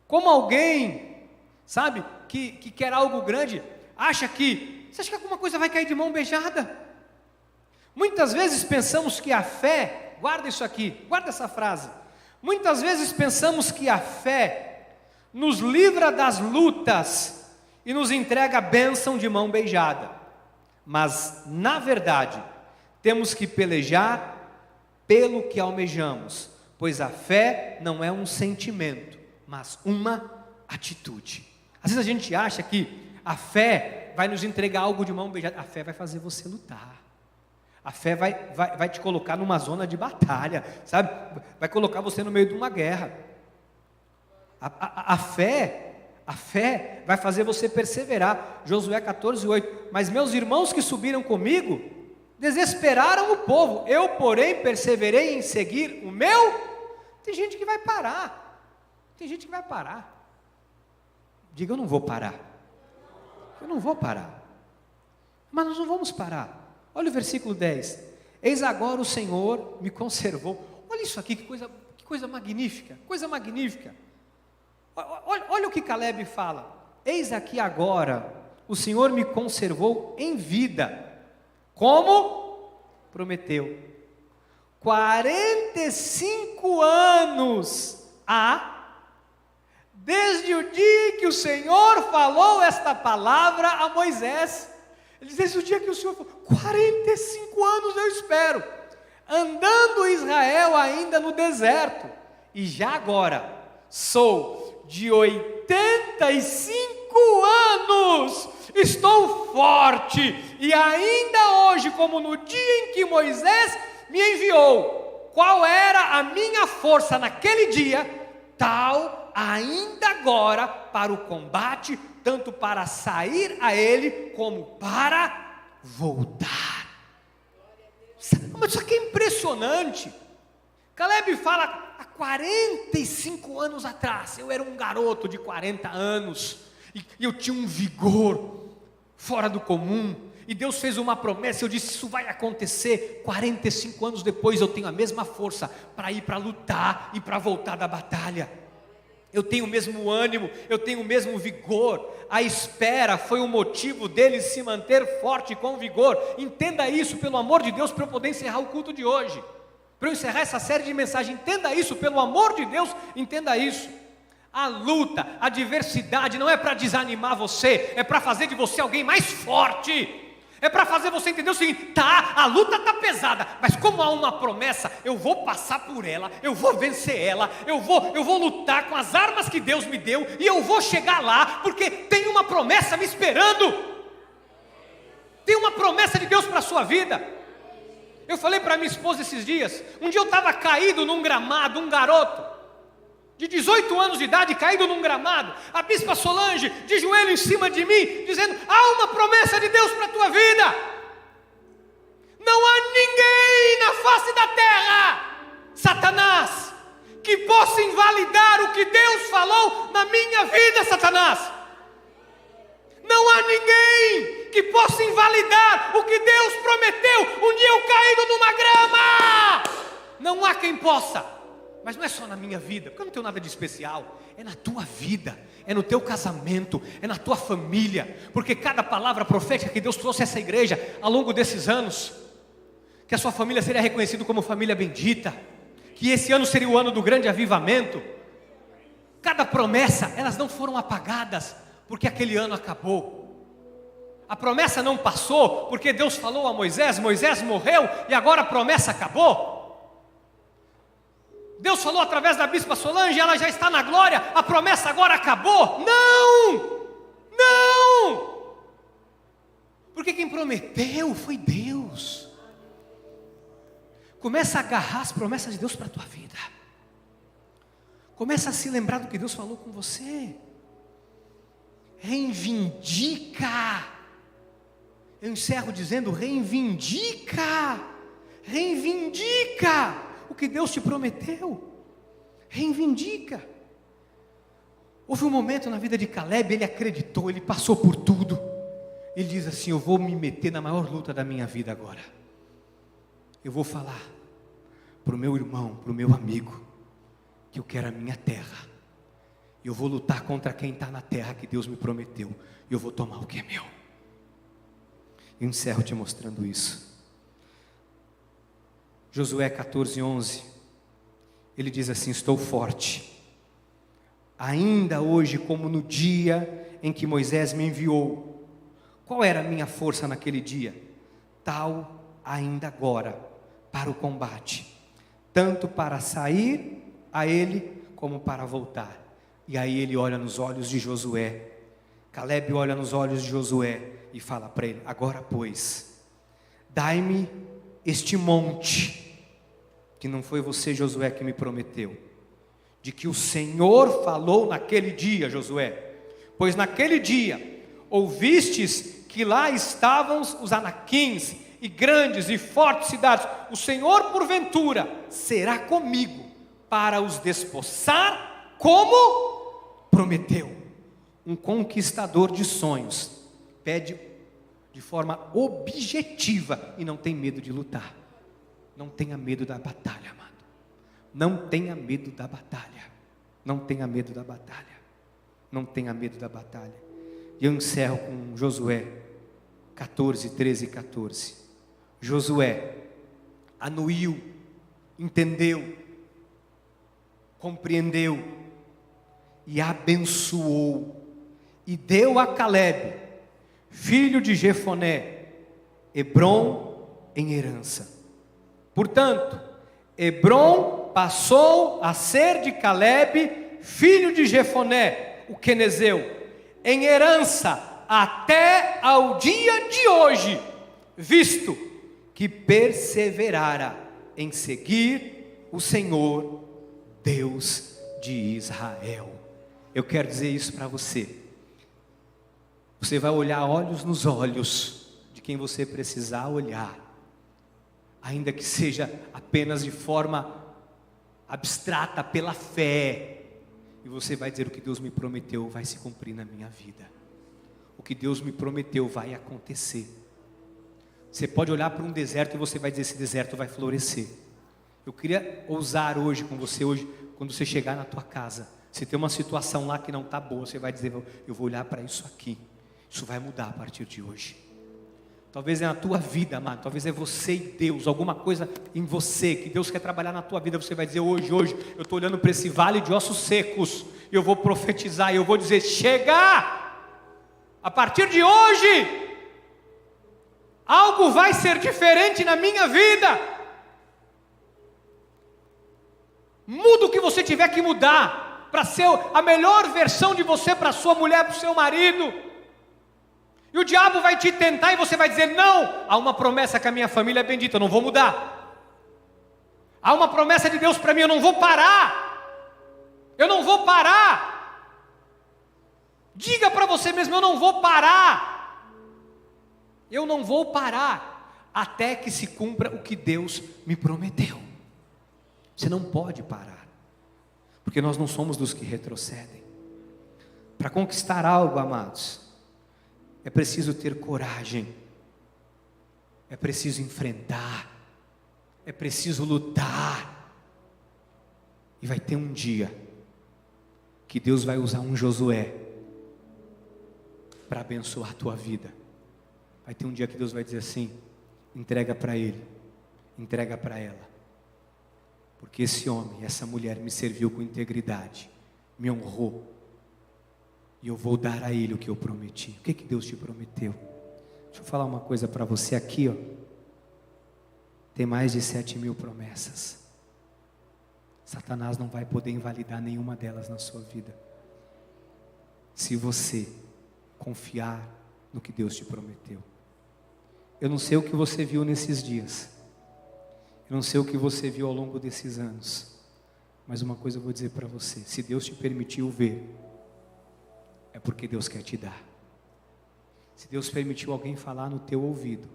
Como alguém, sabe, que quer algo grande, você acha que alguma coisa vai cair de mão beijada? Muitas vezes pensamos que a fé, guarda isso aqui, guarda essa frase. Muitas vezes pensamos que a fé nos livra das lutas e nos entrega a bênção de mão beijada. Mas, na verdade, temos que pelejar pelo que almejamos, pois a fé não é um sentimento, mas uma atitude. Às vezes a gente acha que a fé vai nos entregar algo de mão beijada. A fé vai fazer você lutar. A fé vai te colocar numa zona de batalha, sabe? Vai colocar você no meio de uma guerra. A fé vai fazer você perseverar. Josué 14:8. Mas meus irmãos que subiram comigo desesperaram o povo. Eu, porém, perseverei em seguir o meu. Tem gente que vai parar. Diga, eu não vou parar. Eu não vou parar. Mas nós não vamos parar. Olha o versículo 10. Eis agora o Senhor me conservou. Olha isso aqui, que coisa magnífica. Coisa magnífica. Olha o que Caleb fala. Eis aqui agora o Senhor me conservou em vida, como prometeu. 45 anos desde o dia que o Senhor falou esta palavra a Moisés. Ele diz, desde o dia que o Senhor falou, 45 anos eu espero, andando Israel ainda no deserto, e já agora sou de 85 anos, estou forte, e ainda hoje, como no dia em que Moisés me enviou, qual era a minha força naquele dia, tal ainda agora para o combate, tanto para sair a ele, como para voltar. Mas isso aqui é impressionante. Caleb fala, há 45 anos atrás, eu era um garoto de 40 anos, e eu tinha um vigor fora do comum, e Deus fez uma promessa, eu disse, isso vai acontecer. 45 anos depois eu tenho a mesma força para ir para lutar e para voltar da batalha. Eu tenho o mesmo ânimo, eu tenho o mesmo vigor. A espera foi o motivo dele se manter forte com vigor. Entenda isso, pelo amor de Deus, para eu poder encerrar o culto de hoje, para eu encerrar essa série de mensagens. Entenda isso, pelo amor de Deus, entenda isso. A luta, a adversidade não é para desanimar você, é para fazer de você alguém mais forte. É para fazer você entender o seguinte, a luta está pesada, mas como há uma promessa, eu vou passar por ela, eu vou vencer ela, eu vou lutar com as armas que Deus me deu, e eu vou chegar lá, porque tem uma promessa me esperando, tem uma promessa de Deus para a sua vida. Eu falei para minha esposa esses dias, um dia eu estava caído num gramado, um garoto, de 18 anos de idade, caído num gramado, a bispa Solange, de joelho em cima de mim, dizendo, há uma promessa de Deus para a tua vida, não há ninguém na face da terra, Satanás, que possa invalidar o que Deus falou na minha vida, Satanás, não há ninguém que possa invalidar o que Deus prometeu, um dia eu caído numa grama, não há quem possa. Mas não é só na minha vida, porque eu não tenho nada de especial, é na tua vida, é no teu casamento, é na tua família, porque cada palavra profética que Deus trouxe a essa igreja ao longo desses anos, que a sua família seria reconhecida como família bendita, que esse ano seria o ano do grande avivamento, cada promessa, elas não foram apagadas, porque aquele ano acabou, a promessa não passou, porque Deus falou a Moisés, Moisés morreu, e agora a promessa acabou. Deus falou através da bispa Solange, ela já está na glória, a promessa agora acabou. Não! Porque quem prometeu foi Deus. Começa a agarrar as promessas de Deus para a tua vida. Começa a se lembrar do que Deus falou com você. Reivindica. eu encerro dizendo: reivindica o que Deus te prometeu, reivindica. Houve um momento na vida de Caleb, ele acreditou, ele passou por tudo, ele diz assim: eu vou me meter na maior luta da minha vida agora, eu vou falar para o meu irmão, para o meu amigo, que eu quero a minha terra, eu vou lutar contra quem está na terra que Deus me prometeu, e eu vou tomar o que é meu. Eu encerro te mostrando isso. Josué 14:11, ele diz assim: estou forte, ainda hoje como no dia em que Moisés me enviou. Qual era a minha força naquele dia? Tal ainda agora para o combate, tanto para sair a ele como para voltar. E aí ele olha nos olhos de Josué, Caleb olha nos olhos de Josué e fala para ele: agora pois, dai-me este monte, que não foi você, Josué, que me prometeu, de que o Senhor falou naquele dia, Josué, pois naquele dia ouvistes que lá estavam os anaquins e grandes e fortes cidades. O Senhor porventura será comigo para os despossar, como prometeu. Um conquistador de sonhos pede de forma objetiva e não tem medo de lutar. Não tenha medo da batalha, amado. Não tenha medo da batalha. Não tenha medo da batalha. Não tenha medo da batalha. E eu encerro com Josué 14, 13 e 14. Josué anuiu, entendeu, compreendeu e abençoou, e deu a Caleb, filho de Jefoné, Hebrom em herança. Portanto, Hebrom passou a ser de Caleb, filho de Jefoné, o quenezeu, em herança até ao dia de hoje, visto que perseverara em seguir o Senhor, Deus de Israel. Eu quero dizer isso para você. Você vai olhar olhos nos olhos de quem você precisar olhar, ainda que seja apenas de forma abstrata, pela fé, e você vai dizer: o que Deus me prometeu vai se cumprir na minha vida, o que Deus me prometeu vai acontecer. Você pode olhar para um deserto e você vai dizer: esse deserto vai florescer. Eu queria ousar hoje com você, hoje, quando você chegar na tua casa, se tem uma situação lá que não está boa, você vai dizer: eu vou olhar para isso aqui, isso vai mudar a partir de hoje. Talvez é na tua vida, amado, talvez é você e Deus, alguma coisa em você, que Deus quer trabalhar na tua vida. Você vai dizer: hoje eu estou olhando para esse vale de ossos secos, e eu vou profetizar, e eu vou dizer: chega! A partir de hoje, algo vai ser diferente na minha vida. Muda o que você tiver que mudar, para ser a melhor versão de você, para a sua mulher, para o seu marido. E o diabo vai te tentar e você vai dizer: não, há uma promessa que a minha família é bendita, eu não vou mudar. Há uma promessa de Deus para mim, eu não vou parar. Eu não vou parar. Diga para você mesmo: eu não vou parar. Eu não vou parar até que se cumpra o que Deus me prometeu. Você não pode parar, porque nós não somos dos que retrocedem. Para conquistar algo, amados, é preciso ter coragem, é preciso enfrentar, é preciso lutar. E vai ter um dia que Deus vai usar um Josué para abençoar a tua vida. Vai ter um dia que Deus vai dizer assim: entrega para ele, entrega para ela, porque esse homem, essa mulher me serviu com integridade, me honrou, e eu vou dar a ele o que eu prometi. O que Deus te prometeu? Deixa eu falar uma coisa para você aqui, ó. Tem mais de 7.000 promessas. Satanás não vai poder invalidar nenhuma delas na sua vida, se você confiar no que Deus te prometeu. Eu não sei o que você viu nesses dias, eu não sei o que você viu ao longo desses anos, mas uma coisa eu vou dizer para você: se Deus te permitiu ver, é porque Deus quer te dar. Se Deus permitiu alguém falar no teu ouvido,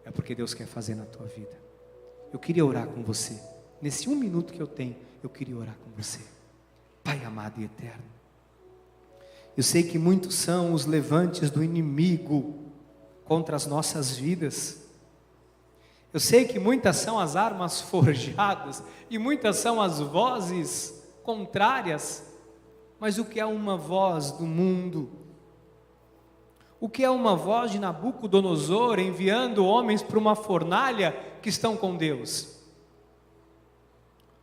é porque Deus quer fazer na tua vida. Eu queria orar com você. Nesse 1 minuto que eu tenho, eu queria orar com você. Pai amado e eterno, eu sei que muitos são os levantes do inimigo contra as nossas vidas. Eu sei que muitas são as armas forjadas e muitas são as vozes contrárias. Mas o que é uma voz do mundo? O que é uma voz de Nabucodonosor enviando homens para uma fornalha que estão com Deus?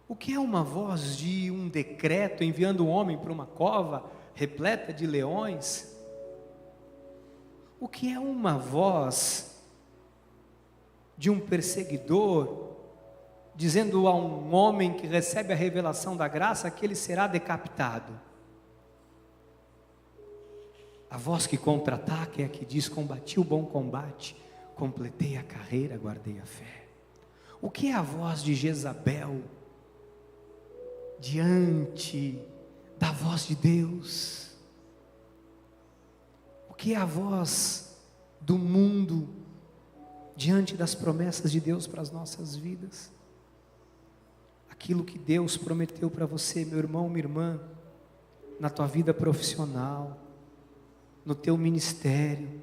O que é uma voz de um decreto enviando um homem para uma cova repleta de leões? O que é uma voz de um perseguidor dizendo a um homem que recebe a revelação da graça que ele será decapitado? A voz que contra-ataca é a que diz: combati o bom combate, completei a carreira, guardei a fé. O que é a voz de Jezabel diante da voz de Deus? O que é a voz do mundo diante das promessas de Deus para as nossas vidas? Aquilo que Deus prometeu para você, meu irmão, minha irmã, na tua vida profissional, no teu ministério,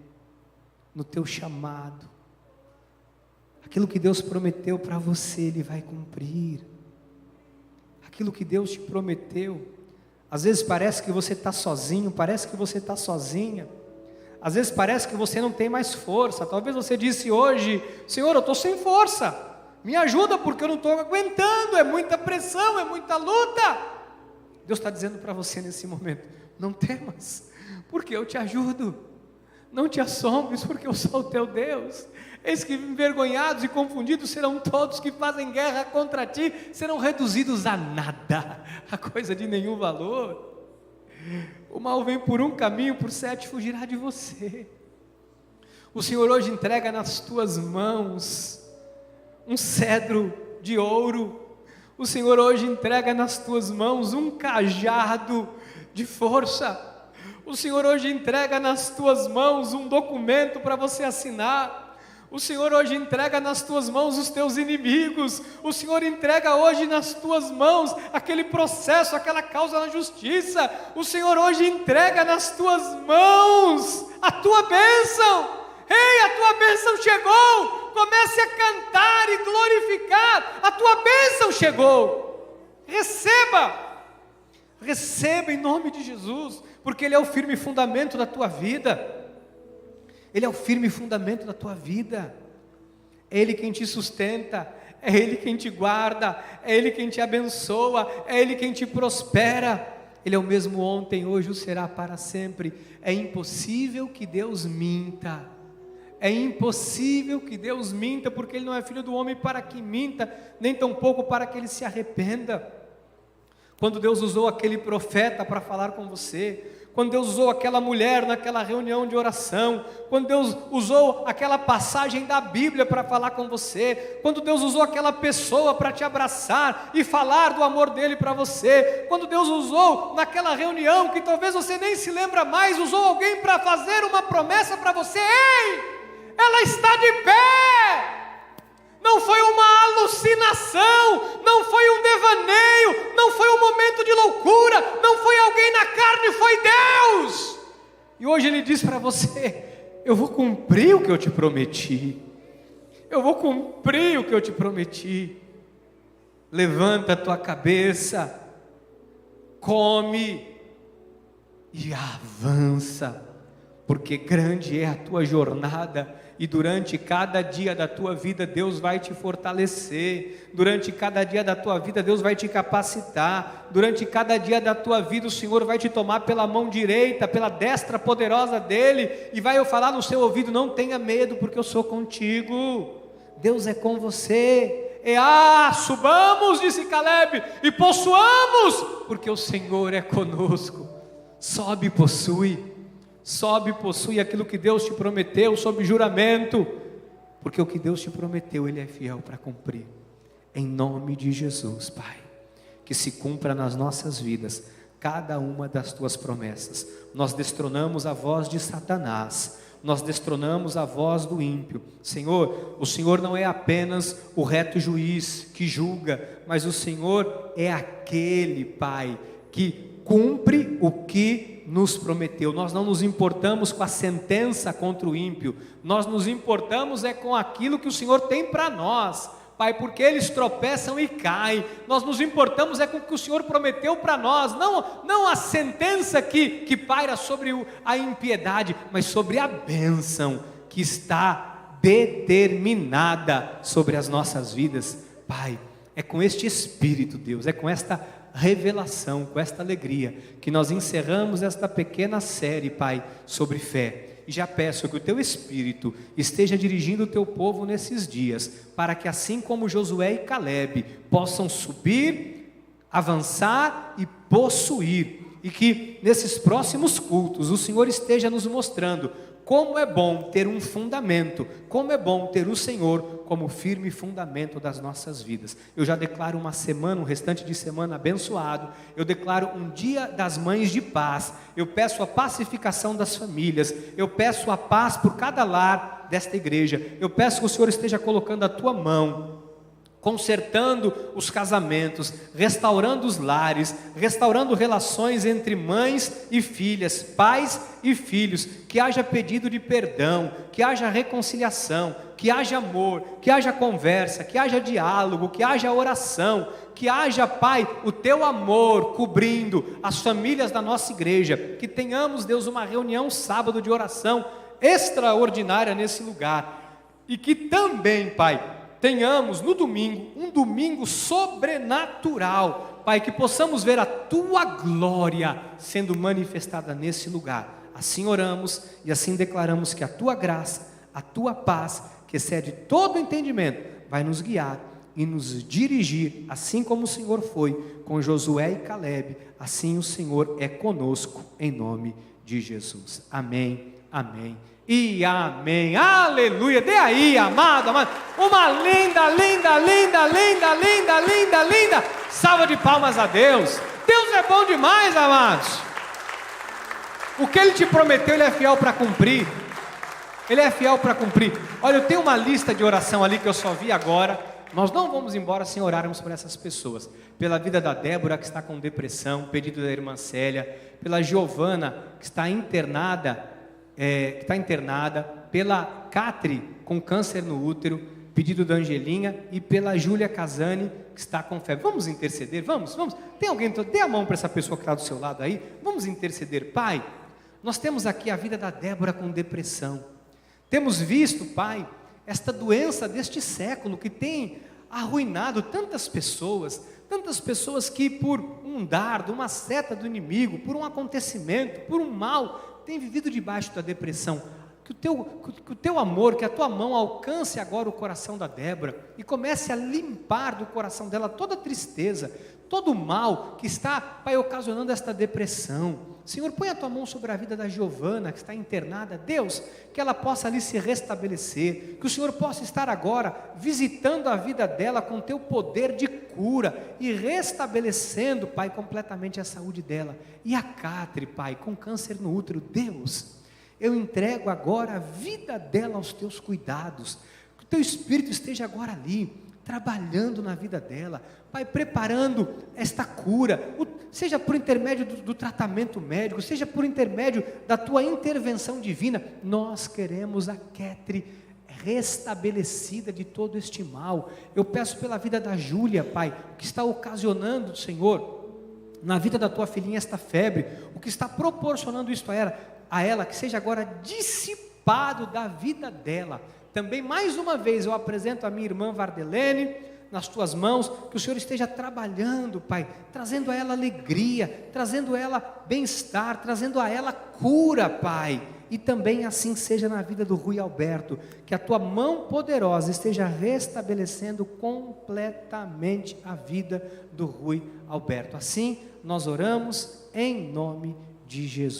no teu chamado. Aquilo que Deus prometeu para você, Ele vai cumprir. Aquilo que Deus te prometeu, às vezes parece que você está sozinho, parece que você está sozinha, às vezes parece que você não tem mais força. Talvez você disse hoje: Senhor, eu estou sem força, me ajuda porque eu não estou aguentando, é muita pressão, é muita luta. Deus está dizendo para você nesse momento: não temas, porque eu te ajudo. Não te assombres, porque eu sou o teu Deus. Eis que envergonhados e confundidos serão todos que fazem guerra contra ti, serão reduzidos a nada, a coisa de nenhum valor. O mal vem por um caminho, por 7 fugirá de você. O Senhor hoje entrega nas tuas mãos um cedro de ouro. O Senhor hoje entrega nas tuas mãos um cajado de força. O Senhor hoje entrega nas tuas mãos um documento para você assinar. O Senhor hoje entrega nas tuas mãos os teus inimigos. O Senhor entrega hoje nas tuas mãos aquele processo, aquela causa na justiça. O Senhor hoje entrega nas tuas mãos a tua bênção. Ei, a tua bênção chegou. Comece a cantar e glorificar. A tua bênção chegou. Receba. Receba em nome de Jesus, porque Ele é o firme fundamento da tua vida. Ele é o firme fundamento da tua vida. É Ele quem te sustenta, é Ele quem te guarda, é Ele quem te abençoa, é Ele quem te prospera. Ele é o mesmo ontem, hoje o será para sempre. É impossível que Deus minta. É impossível que Deus minta, porque Ele não é filho do homem para que minta, nem tampouco para que Ele se arrependa. Quando Deus usou aquele profeta para falar com você, quando Deus usou aquela mulher naquela reunião de oração, quando Deus usou aquela passagem da Bíblia para falar com você, quando Deus usou aquela pessoa para te abraçar e falar do amor dele para você, quando Deus usou naquela reunião que talvez você nem se lembra mais, usou alguém para fazer uma promessa para você: ei, ela está de pé. Não foi uma alucinação, não foi um devaneio, não foi um momento de loucura, não foi alguém na carne, foi Deus. E hoje Ele diz para você: eu vou cumprir o que eu te prometi. Eu vou cumprir o que eu te prometi. Levanta a tua cabeça, come e avança, porque grande é a tua jornada. E durante cada dia da tua vida, Deus vai te fortalecer. Durante cada dia da tua vida, Deus vai te capacitar. Durante cada dia da tua vida, o Senhor vai te tomar pela mão direita, pela destra poderosa dEle, e vai falar no seu ouvido: não tenha medo, porque eu sou contigo. Deus é com você. Subamos, disse Caleb, e possuamos, porque o Senhor é conosco. Sobe e possui. Sobe e possui aquilo que Deus te prometeu sob juramento, porque o que Deus te prometeu, Ele é fiel para cumprir. Em nome de Jesus, Pai, que se cumpra nas nossas vidas cada uma das tuas promessas. Nós destronamos a voz de Satanás, nós destronamos a voz do ímpio. Senhor, o Senhor não é apenas o reto juiz que julga, mas o Senhor é aquele, Pai, que cumpre o que nos prometeu. Nós não nos importamos com a sentença contra o ímpio, nós nos importamos com aquilo que o Senhor tem para nós, Pai, porque eles tropeçam e caem. Nós nos importamos com o que o Senhor prometeu para nós, não a sentença que paira sobre a impiedade, mas sobre a bênção que está determinada sobre as nossas vidas. Pai, é com este Espírito, Deus, é com esta revelação, com esta alegria, que nós encerramos esta pequena série, Pai, sobre fé. E já peço que o Teu Espírito esteja dirigindo o Teu povo nesses dias, para que assim como Josué e Calebe possam subir, avançar e possuir, e que nesses próximos cultos o Senhor esteja nos mostrando como é bom ter um fundamento, como é bom ter o Senhor como firme fundamento das nossas vidas. Eu já declaro uma semana, um restante de semana abençoado. Eu declaro um dia das mães de paz. Eu peço a pacificação das famílias. Eu peço a paz por cada lar desta igreja. Eu peço que o Senhor esteja colocando a tua mão, consertando os casamentos, restaurando os lares, restaurando relações entre mães e filhas, pais e filhos, que haja pedido de perdão, que haja reconciliação, que haja amor, que haja conversa, que haja diálogo, que haja oração, que haja, Pai, o Teu amor cobrindo as famílias da nossa igreja, que tenhamos, Deus, uma reunião sábado de oração extraordinária nesse lugar, e que também, Pai, tenhamos no domingo, um domingo sobrenatural, Pai, que possamos ver a Tua glória sendo manifestada nesse lugar. Assim oramos e assim declaramos que a Tua graça, a Tua paz, que excede todo entendimento, vai nos guiar e nos dirigir, assim como o Senhor foi com Josué e Calebe, assim o Senhor é conosco, em nome de Jesus. Amém, amém e amém. Aleluia. Dê aí, amado, uma linda salva de palmas a Deus. Deus é bom demais, amados. O que Ele te prometeu, Ele é fiel para cumprir. Ele é fiel para cumprir. Olha, eu tenho uma lista de oração ali que eu só vi agora. Nós não vamos embora sem orarmos por essas pessoas. Pela vida da Débora, que está com depressão, pedido da irmã Célia. Pela Giovana, que está internada, pela Catri, com câncer no útero, pedido da Angelinha, e pela Júlia Casani, que está com febre. Vamos interceder? Vamos. Tem alguém? Dê a mão para essa pessoa que está do seu lado aí. Vamos interceder. Pai, nós temos aqui a vida da Débora com depressão. Temos visto, Pai, esta doença deste século que tem arruinado tantas pessoas que por um dardo, uma seta do inimigo, por um acontecimento, por um mal, têm vivido debaixo da depressão. Que o teu amor, que a tua mão alcance agora o coração da Débora e comece a limpar do coração dela toda a tristeza, todo o mal que está, Pai, ocasionando esta depressão. Senhor, põe a tua mão sobre a vida da Giovana, que está internada. Deus, que ela possa ali se restabelecer, que o Senhor possa estar agora visitando a vida dela com teu poder de cura e restabelecendo, Pai, completamente a saúde dela. E a Catri, Pai, com câncer no útero, Deus, eu entrego agora a vida dela aos teus cuidados, que o teu Espírito esteja agora ali, trabalhando na vida dela, Pai, preparando esta cura, seja por intermédio do tratamento médico, seja por intermédio da tua intervenção divina. Nós queremos a Catri restabelecida de todo este mal. Eu peço pela vida da Júlia, Pai, o que está ocasionando, Senhor, na vida da tua filhinha esta febre, o que está proporcionando isto a ela, que seja agora dissipado da vida dela. Também, mais uma vez, eu apresento a minha irmã Vardelene nas tuas mãos, que o Senhor esteja trabalhando, Pai, trazendo a ela alegria, trazendo a ela bem-estar, trazendo a ela cura, Pai, e também assim seja na vida do Rui Alberto, que a tua mão poderosa esteja restabelecendo completamente a vida do Rui Alberto. Assim nós oramos em nome de Jesus.